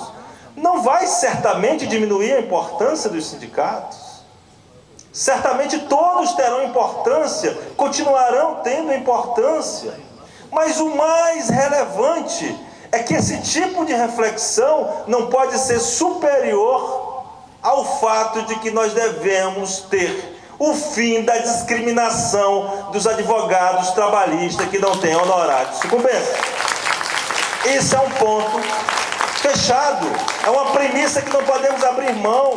não vai certamente diminuir a importância dos sindicatos. Certamente todos terão importância, continuarão tendo importância. Mas o mais relevante é que esse tipo de reflexão não pode ser superior ao fato de que nós devemos ter o fim da discriminação dos advogados trabalhistas que não têm honorário de sucumbência. Esse é um ponto fechado, é uma premissa que não podemos abrir mão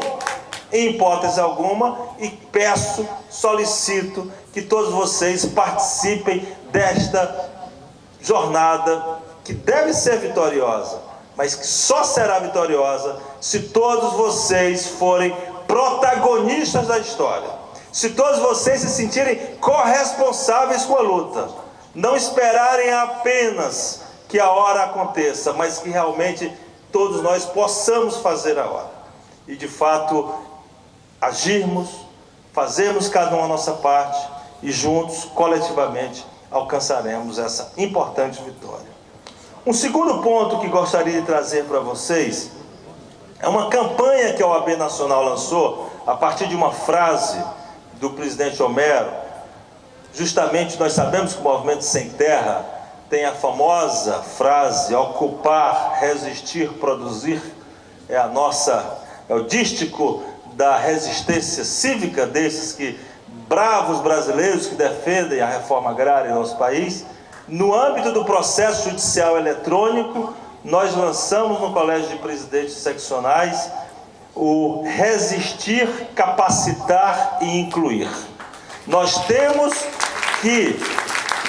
em hipótese alguma, e peço, solicito que todos vocês participem desta jornada que deve ser vitoriosa, mas que só será vitoriosa se todos vocês forem protagonistas da história, se todos vocês se sentirem corresponsáveis com a luta, não esperarem apenas que a hora aconteça, mas que realmente todos nós possamos fazer a hora e de fato agirmos, fazermos cada um a nossa parte e juntos, coletivamente, alcançaremos essa importante vitória. Um segundo ponto que gostaria de trazer para vocês é uma campanha que a OAB Nacional lançou a partir de uma frase do presidente Homero. Justamente nós sabemos que o Movimento Sem Terra tem a famosa frase: ocupar, resistir, produzir. É o dístico da resistência cívica desses bravos brasileiros que defendem a reforma agrária em nosso país. No âmbito do processo judicial eletrônico, nós lançamos no Colégio de Presidentes Seccionais o resistir, capacitar e incluir. Nós temos que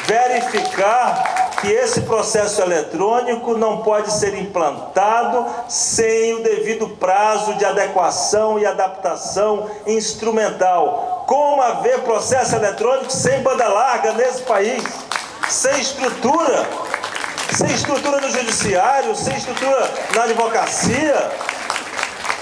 verificar que esse processo eletrônico não pode ser implantado sem o devido prazo de adequação e adaptação instrumental. Como haver processo eletrônico sem banda larga nesse país, sem estrutura no judiciário, sem estrutura na advocacia?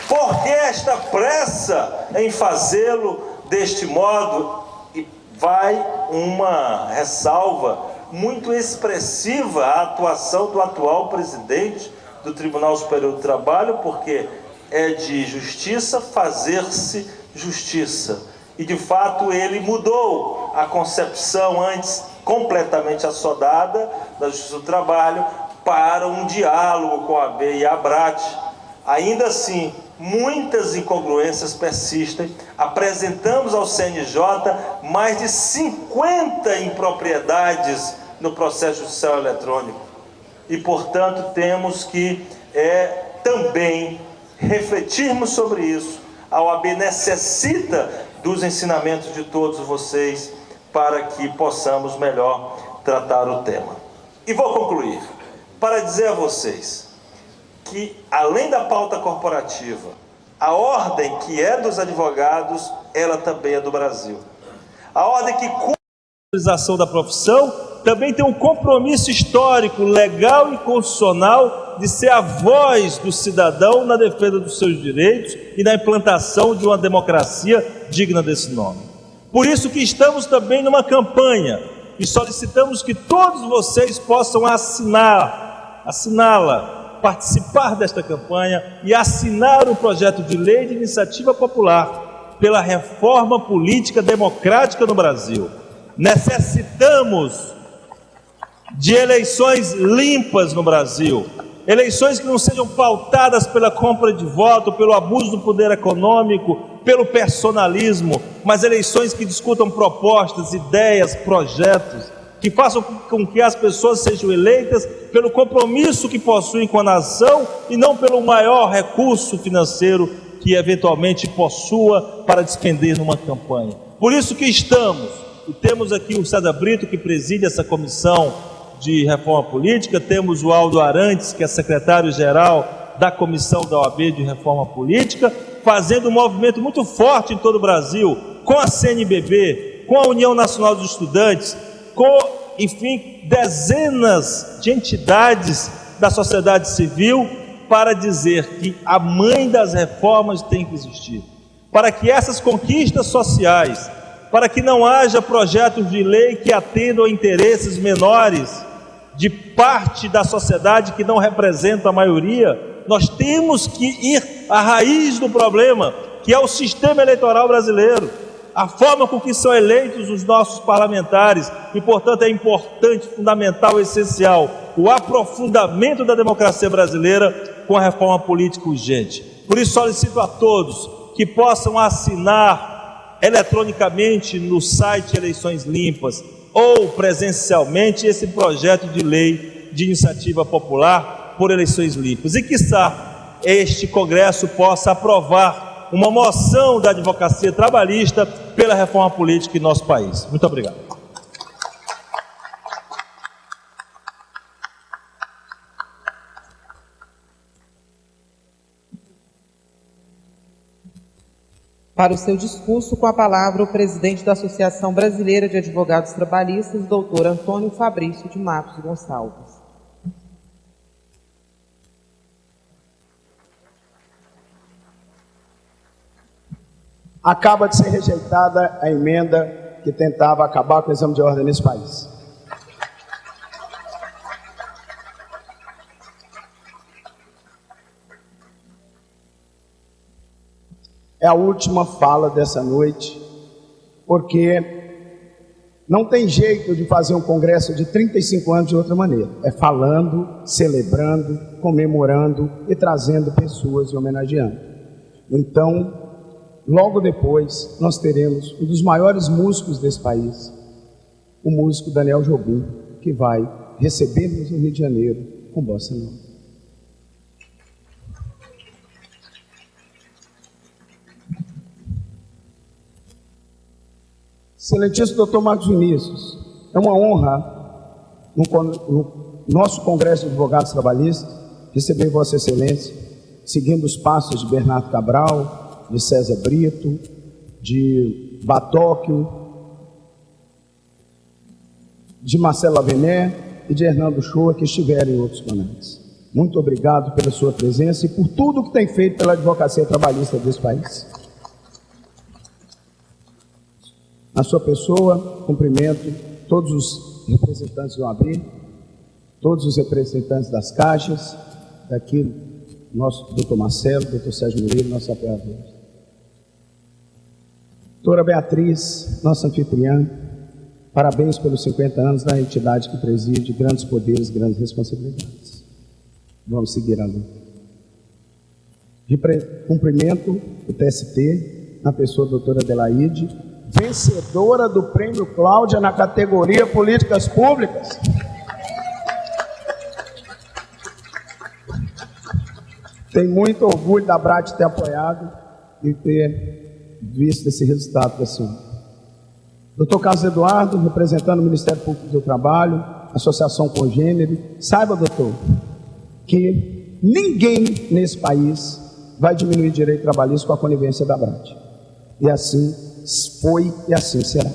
Por que esta pressa em fazê-lo deste modo? E vai uma ressalva muito expressiva à atuação do atual presidente do Tribunal Superior do Trabalho, porque é de justiça fazer-se justiça. E, de fato, ele mudou a concepção antes completamente assodada da Justiça do Trabalho para um diálogo com a AB e a ABRAT. Ainda assim, muitas incongruências persistem. Apresentamos ao CNJ mais de 50 impropriedades no processo judicial eletrônico. E, portanto, temos que também refletirmos sobre isso. A OAB necessita dos ensinamentos de todos vocês para que possamos melhor tratar o tema. E vou concluir para dizer a vocês que, além da pauta corporativa, a ordem que é dos advogados, ela também é do Brasil. A ordem que cuida da valorização da profissão também tem um compromisso histórico, legal e constitucional de ser a voz do cidadão na defesa dos seus direitos e na implantação de uma democracia digna desse nome. Por isso que estamos também numa campanha e solicitamos que todos vocês possam assiná-la, participar desta campanha e assinar o projeto de lei de iniciativa popular pela reforma política democrática no Brasil. Necessitamos de eleições limpas no Brasil, eleições que não sejam pautadas pela compra de voto, pelo abuso do poder econômico, pelo personalismo, mas eleições que discutam propostas, ideias, projetos, que façam com que as pessoas sejam eleitas pelo compromisso que possuem com a nação e não pelo maior recurso financeiro que eventualmente possua para despender numa campanha. Por isso que estamos, e temos aqui o César Brito, que preside essa comissão de reforma política, temos o Aldo Arantes, que é secretário-geral da comissão da OAB de reforma política, fazendo um movimento muito forte em todo o Brasil, com a CNBB, com a União Nacional dos Estudantes, com, enfim, dezenas de entidades da sociedade civil, para dizer que a mãe das reformas tem que existir, para que essas conquistas sociais, para que não haja projetos de lei que atendam a interesses menores de parte da sociedade que não representa a maioria, nós temos que ir à raiz do problema, que é o sistema eleitoral brasileiro, a forma com que são eleitos os nossos parlamentares, e portanto é importante, fundamental, essencial, o aprofundamento da democracia brasileira com a reforma política urgente. Por isso solicito a todos que possam assinar eletronicamente no site Eleições Limpas ou presencialmente esse projeto de lei de iniciativa popular por eleições limpas, e quiçá este Congresso possa aprovar uma moção da advocacia trabalhista pela reforma política em nosso país. Muito obrigado. Para o seu discurso, com a palavra, o presidente da Associação Brasileira de Advogados Trabalhistas, doutor Antônio Fabrício de Matos Gonçalves. Acaba de ser rejeitada a emenda que tentava acabar com o exame de ordem nesse país. É a última fala dessa noite, porque não tem jeito de fazer um congresso de 35 anos de outra maneira. É falando, celebrando, comemorando e trazendo pessoas e homenageando. Então, logo depois, nós teremos um dos maiores músicos desse país, o músico Daniel Jobim, que vai receber-nos no Rio de Janeiro com bossa nova. Excelentíssimo doutor Marcos Vinícius, é uma honra no nosso Congresso de Advogados Trabalhistas receber Vossa Excelência, seguindo os passos de Bernardo Cabral, de César Brito, de Batóquio, de Marcelo Avené e de Hernando Shoa, que estiveram em outros canais. Muito obrigado pela sua presença e por tudo que tem feito pela advocacia trabalhista desse país. Na sua pessoa, cumprimento todos os representantes do OAB, todos os representantes das caixas, daqui nosso doutor Marcelo, doutor Sérgio Moreira, nosso apoiador. Doutora Beatriz, nossa anfitriã, parabéns pelos 50 anos da entidade que preside grandes poderes, grandes responsabilidades. Vamos seguir a luta. Cumprimento o TST, na pessoa da doutora Adelaide, vencedora do Prêmio Cláudia na categoria Políticas Públicas. Tenho muito orgulho da BRAT ter apoiado e ter visto esse resultado da senhora. Doutor Carlos Eduardo, representando o Ministério Público do Trabalho, Associação Congênere. Saiba, doutor, que ninguém nesse país vai diminuir direito trabalhista com a conivência da BRAT. E assim foi e assim será.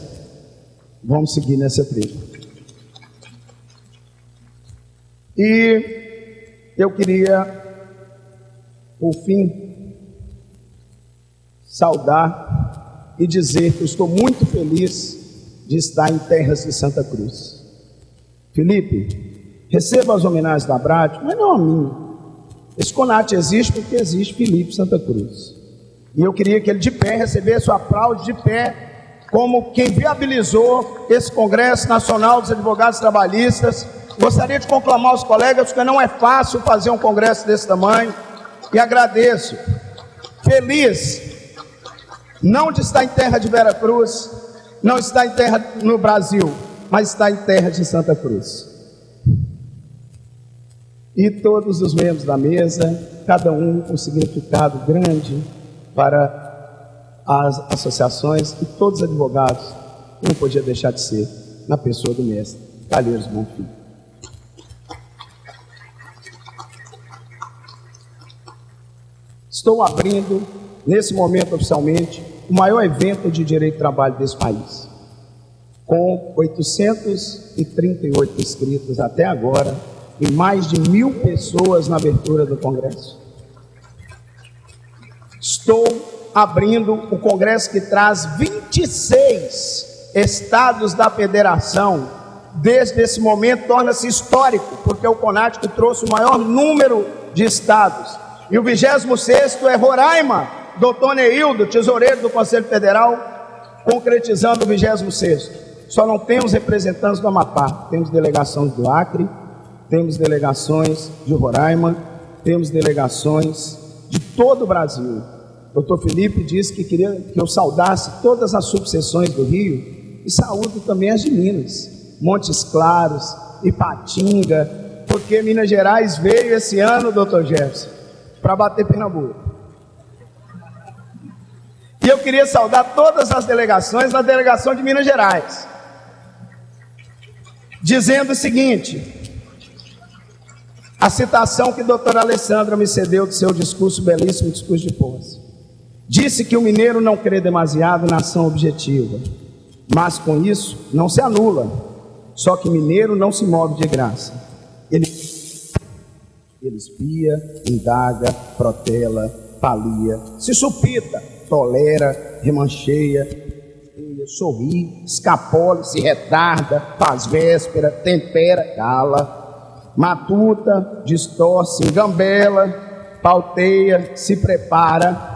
Vamos seguir nessa trilha. E eu queria, por fim, saudar e dizer que eu estou muito feliz de estar em terras de Santa Cruz. Felipe, receba as homenagens da BRAT, mas não a mim. Esse CONAT existe porque existe Felipe Santa Cruz. E eu queria que ele de pé recebesse o aplauso de pé, como quem viabilizou esse Congresso Nacional dos Advogados Trabalhistas, gostaria de conclamar os colegas, porque não é fácil fazer um congresso desse tamanho, e agradeço. Feliz, não de estar em terra de Veracruz, não está em terra no Brasil, mas está em terra de Santa Cruz. E todos os membros da mesa, cada um com significado grande para as associações, e todos os advogados, não podia deixar de ser na pessoa do mestre Calheiros Bonfim. Estou abrindo, nesse momento oficialmente, o maior evento de direito de trabalho desse país, com 838 inscritos até agora, e mais de 1.000 pessoas na abertura do Congresso. Estou abrindo o Congresso que traz 26 estados da federação. Desde esse momento torna-se histórico, porque o CONAT que trouxe o maior número de estados. E o 26º é Roraima, doutor Neildo, tesoureiro do Conselho Federal, concretizando o 26º. Só não temos representantes do Amapá, temos delegações do Acre, temos delegações de Roraima, temos delegações de todo o Brasil. O doutor Felipe disse que queria que eu saudasse todas as subseções do Rio, e saúdo também as de Minas, Montes Claros, Ipatinga, porque Minas Gerais veio esse ano, doutor Jefferson, para bater Pernambuco. E eu queria saudar todas as delegações da delegação de Minas Gerais, dizendo o seguinte: a citação que a doutora Alessandra me cedeu do seu discurso, belíssimo discurso de posse. Disse que o mineiro não crê demasiado na ação objetiva, mas com isso não se anula. Só que mineiro não se move de graça. Ele espia, indaga, protela, palia, se supita, tolera, remancheia, sorri, escapole, se retarda, faz véspera, tempera, cala, matuta, distorce, engambela, pauteia, se prepara.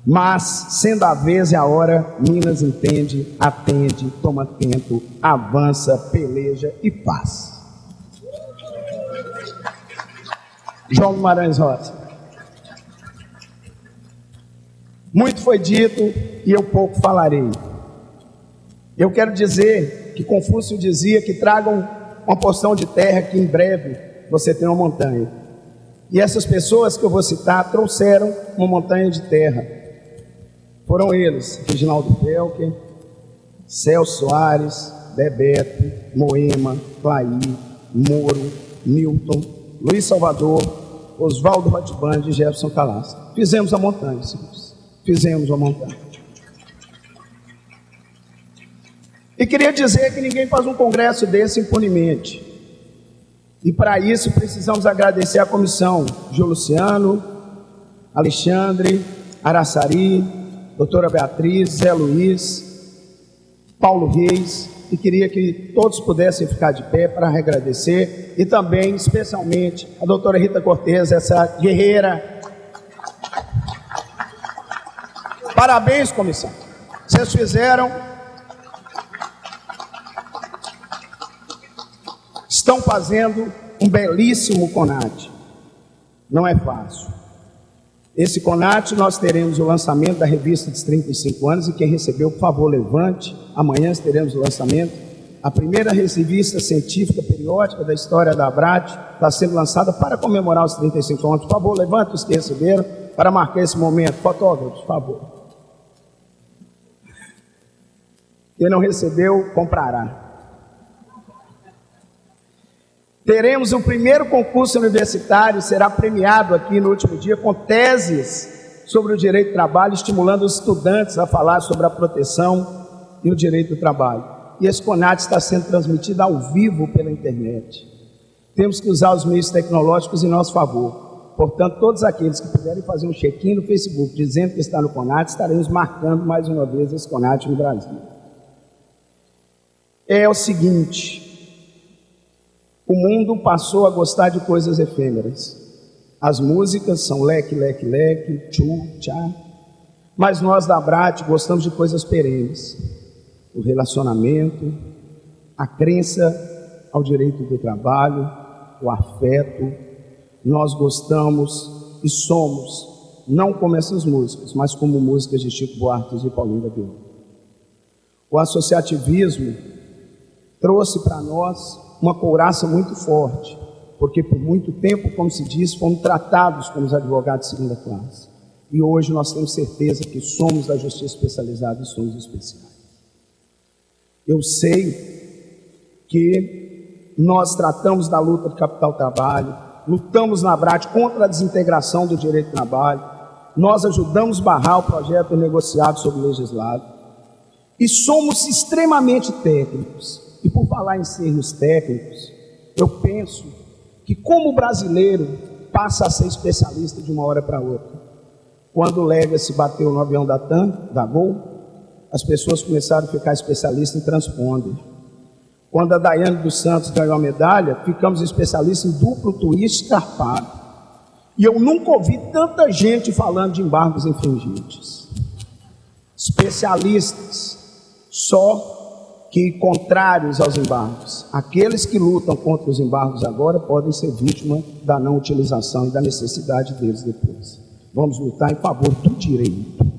Mas, sendo a vez e a hora, Minas entende, atende, toma tempo, avança, peleja e faz. João Guimarães Rosa. Muito foi dito e eu pouco falarei. Eu quero dizer que Confúcio dizia que tragam uma porção de terra que em breve você tem uma montanha. E essas pessoas que eu vou citar trouxeram uma montanha de terra. Foram eles: Reginaldo Felker, Celso Soares, Bebeto, Moema, Clair, Moro, Milton, Luiz Salvador, Oswaldo Ratiband e Jefferson Calastra. Fizemos a montanha, senhores. Fizemos a montanha. E queria dizer que ninguém faz um congresso desse impunemente. E para isso precisamos agradecer a comissão, Gil Luciano, Alexandre, Araçari, doutora Beatriz, Zé Luiz, Paulo Reis, e queria que todos pudessem ficar de pé para agradecer, e também, especialmente, a doutora Rita Cortez, essa guerreira. Parabéns, comissão. Vocês estão fazendo um belíssimo CONAT. Não é fácil. Esse CONAT, nós teremos o lançamento da revista dos 35 anos, e quem recebeu, por favor, levante. Amanhã teremos o lançamento. A primeira revista científica periódica da história da ABRAT está sendo lançada para comemorar os 35 anos. Por favor, levante os que receberam para marcar esse momento. Fotógrafos, por favor. Quem não recebeu, comprará. Teremos o primeiro concurso universitário, será premiado aqui no último dia, com teses sobre o direito do trabalho, estimulando os estudantes a falar sobre a proteção e o direito do trabalho. E esse CONAT está sendo transmitido ao vivo pela internet. Temos que usar os meios tecnológicos em nosso favor. Portanto, todos aqueles que puderem fazer um check-in no Facebook dizendo que está no CONAT, estaremos marcando mais uma vez esse CONAT no Brasil. É o seguinte: o mundo passou a gostar de coisas efêmeras. As músicas são leque, leque, leque, tchu, tchá. Mas nós da ABRAT gostamos de coisas perenes. O relacionamento, a crença ao direito do trabalho, o afeto. Nós gostamos e somos, não como essas músicas, mas como músicas de Chico Buarque e Paulinho da Viola. O associativismo trouxe para nós uma couraça muito forte, porque por muito tempo, como se diz, fomos tratados como os advogados de segunda classe. E hoje nós temos certeza que somos da justiça especializada e somos especiais. Eu sei que nós tratamos da luta de capital-trabalho, lutamos na ABRAT contra a desintegração do direito do trabalho, nós ajudamos a barrar o projeto negociado sobre o legislado e somos extremamente técnicos. E por falar em sermos técnicos, eu penso que como o brasileiro passa a ser especialista de uma hora para outra. Quando o Legacy bateu no avião da TAM, da Gol, as pessoas começaram a ficar especialistas em transponder. Quando a Daiane dos Santos ganhou a medalha, ficamos especialistas em duplo twist escarpado. E eu nunca ouvi tanta gente falando de embargos infringentes. Especialistas, só que contrários aos embargos. Aqueles que lutam contra os embargos agora podem ser vítimas da não utilização e da necessidade deles depois. Vamos lutar em favor do direito.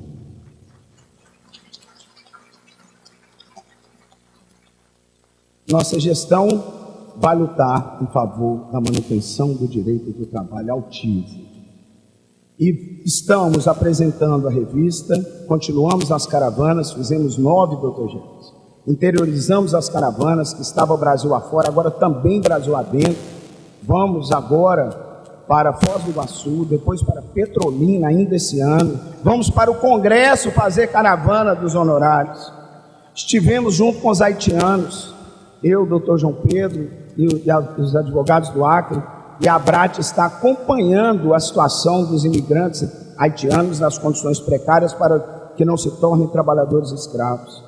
Nossa gestão vai lutar em favor da manutenção do direito do trabalho altivo. E estamos apresentando a revista, continuamos as caravanas, fizemos 9 projetos. Interiorizamos as caravanas que estavam Brasil afora, agora também Brasil adentro. Vamos agora para Foz do Iguaçu, depois para Petrolina ainda esse ano. Vamos para o Congresso fazer caravana dos honorários. Estivemos junto com os haitianos, eu, doutor João Pedro e os advogados do Acre, e a ABRAT está acompanhando a situação dos imigrantes haitianos nas condições precárias para que não se tornem trabalhadores escravos.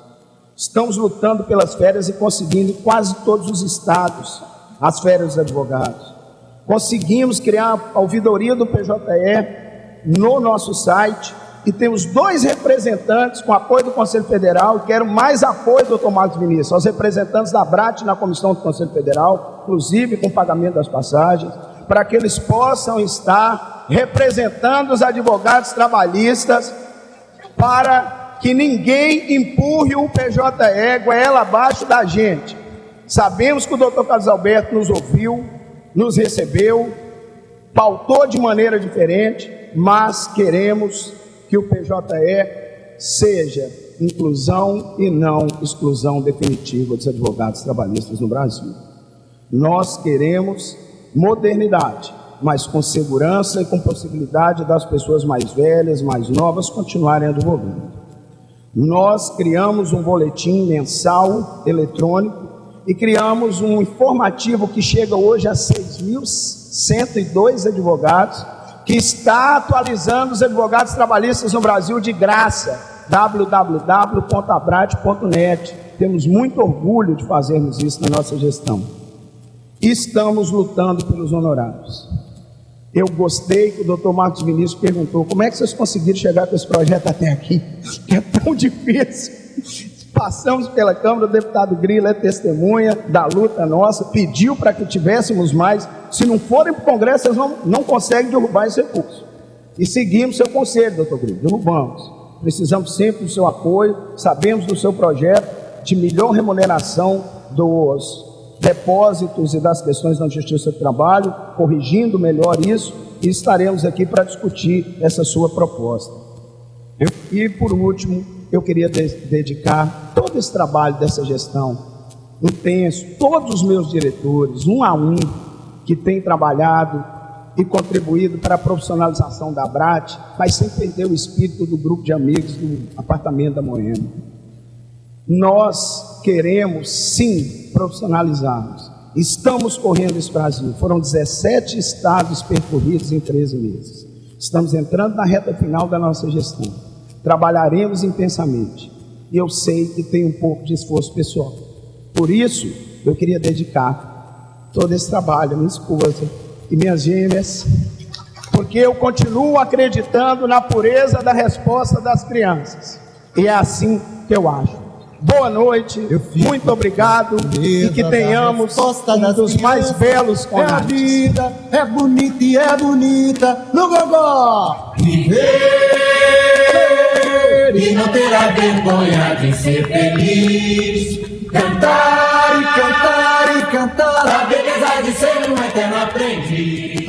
Estamos lutando pelas férias e conseguindo em quase todos os estados as férias dos advogados. Conseguimos criar a ouvidoria do PJE no nosso site e temos 2 representantes com apoio do Conselho Federal. Quero mais apoio, doutor Marcos Vinícius, aos representantes da ABRAT na comissão do Conselho Federal, inclusive com pagamento das passagens, para que eles possam estar representando os advogados trabalhistas para que ninguém empurre o PJE goela abaixo da gente. Sabemos que o doutor Carlos Alberto nos ouviu, nos recebeu, pautou de maneira diferente, mas queremos que o PJE seja inclusão e não exclusão definitiva dos advogados trabalhistas no Brasil. Nós queremos modernidade, mas com segurança e com possibilidade das pessoas mais velhas, mais novas, continuarem advogando. Nós criamos um boletim mensal eletrônico e criamos um informativo que chega hoje a 6.102 advogados, que está atualizando os advogados trabalhistas no Brasil de graça, www.abrat.net. Temos muito orgulho de fazermos isso na nossa gestão. Estamos lutando pelos honorários. Eu gostei que o doutor Marcos Vinícius perguntou como é que vocês conseguiram chegar com esse projeto até aqui, que é tão difícil. Passamos pela Câmara, o deputado Grilo é testemunha da luta nossa, pediu para que tivéssemos mais. Se não forem para o Congresso, eles não conseguem derrubar esse recurso. E seguimos seu conselho, doutor Grilo, derrubamos. Precisamos sempre do seu apoio, sabemos do seu projeto de melhor remuneração dos depósitos e das questões da Justiça do Trabalho, corrigindo melhor isso, e estaremos aqui para discutir essa sua proposta. E, por último, eu queria dedicar todo esse trabalho dessa gestão intenso, todos os meus diretores, um a um, que têm trabalhado e contribuído para a profissionalização da ABRAT, mas sem perder o espírito do grupo de amigos do Apartamento da Moema. Nós queremos, sim, profissionalizarmos. Estamos correndo esse Brasil. Foram 17 estados percorridos em 13 meses. Estamos entrando na reta final da nossa gestão. Trabalharemos intensamente. E eu sei que tem um pouco de esforço pessoal. Por isso, eu queria dedicar todo esse trabalho à minha esposa e minhas gêmeas, porque eu continuo acreditando na pureza da resposta das crianças. E é assim que eu acho. Boa noite, muito obrigado e que tenhamos um dos mais belos conates. A vida é bonita e é bonita no gogó. Viver e não terá vergonha de ser feliz. Cantar e cantar e cantar a beleza de ser um eterno aprendiz.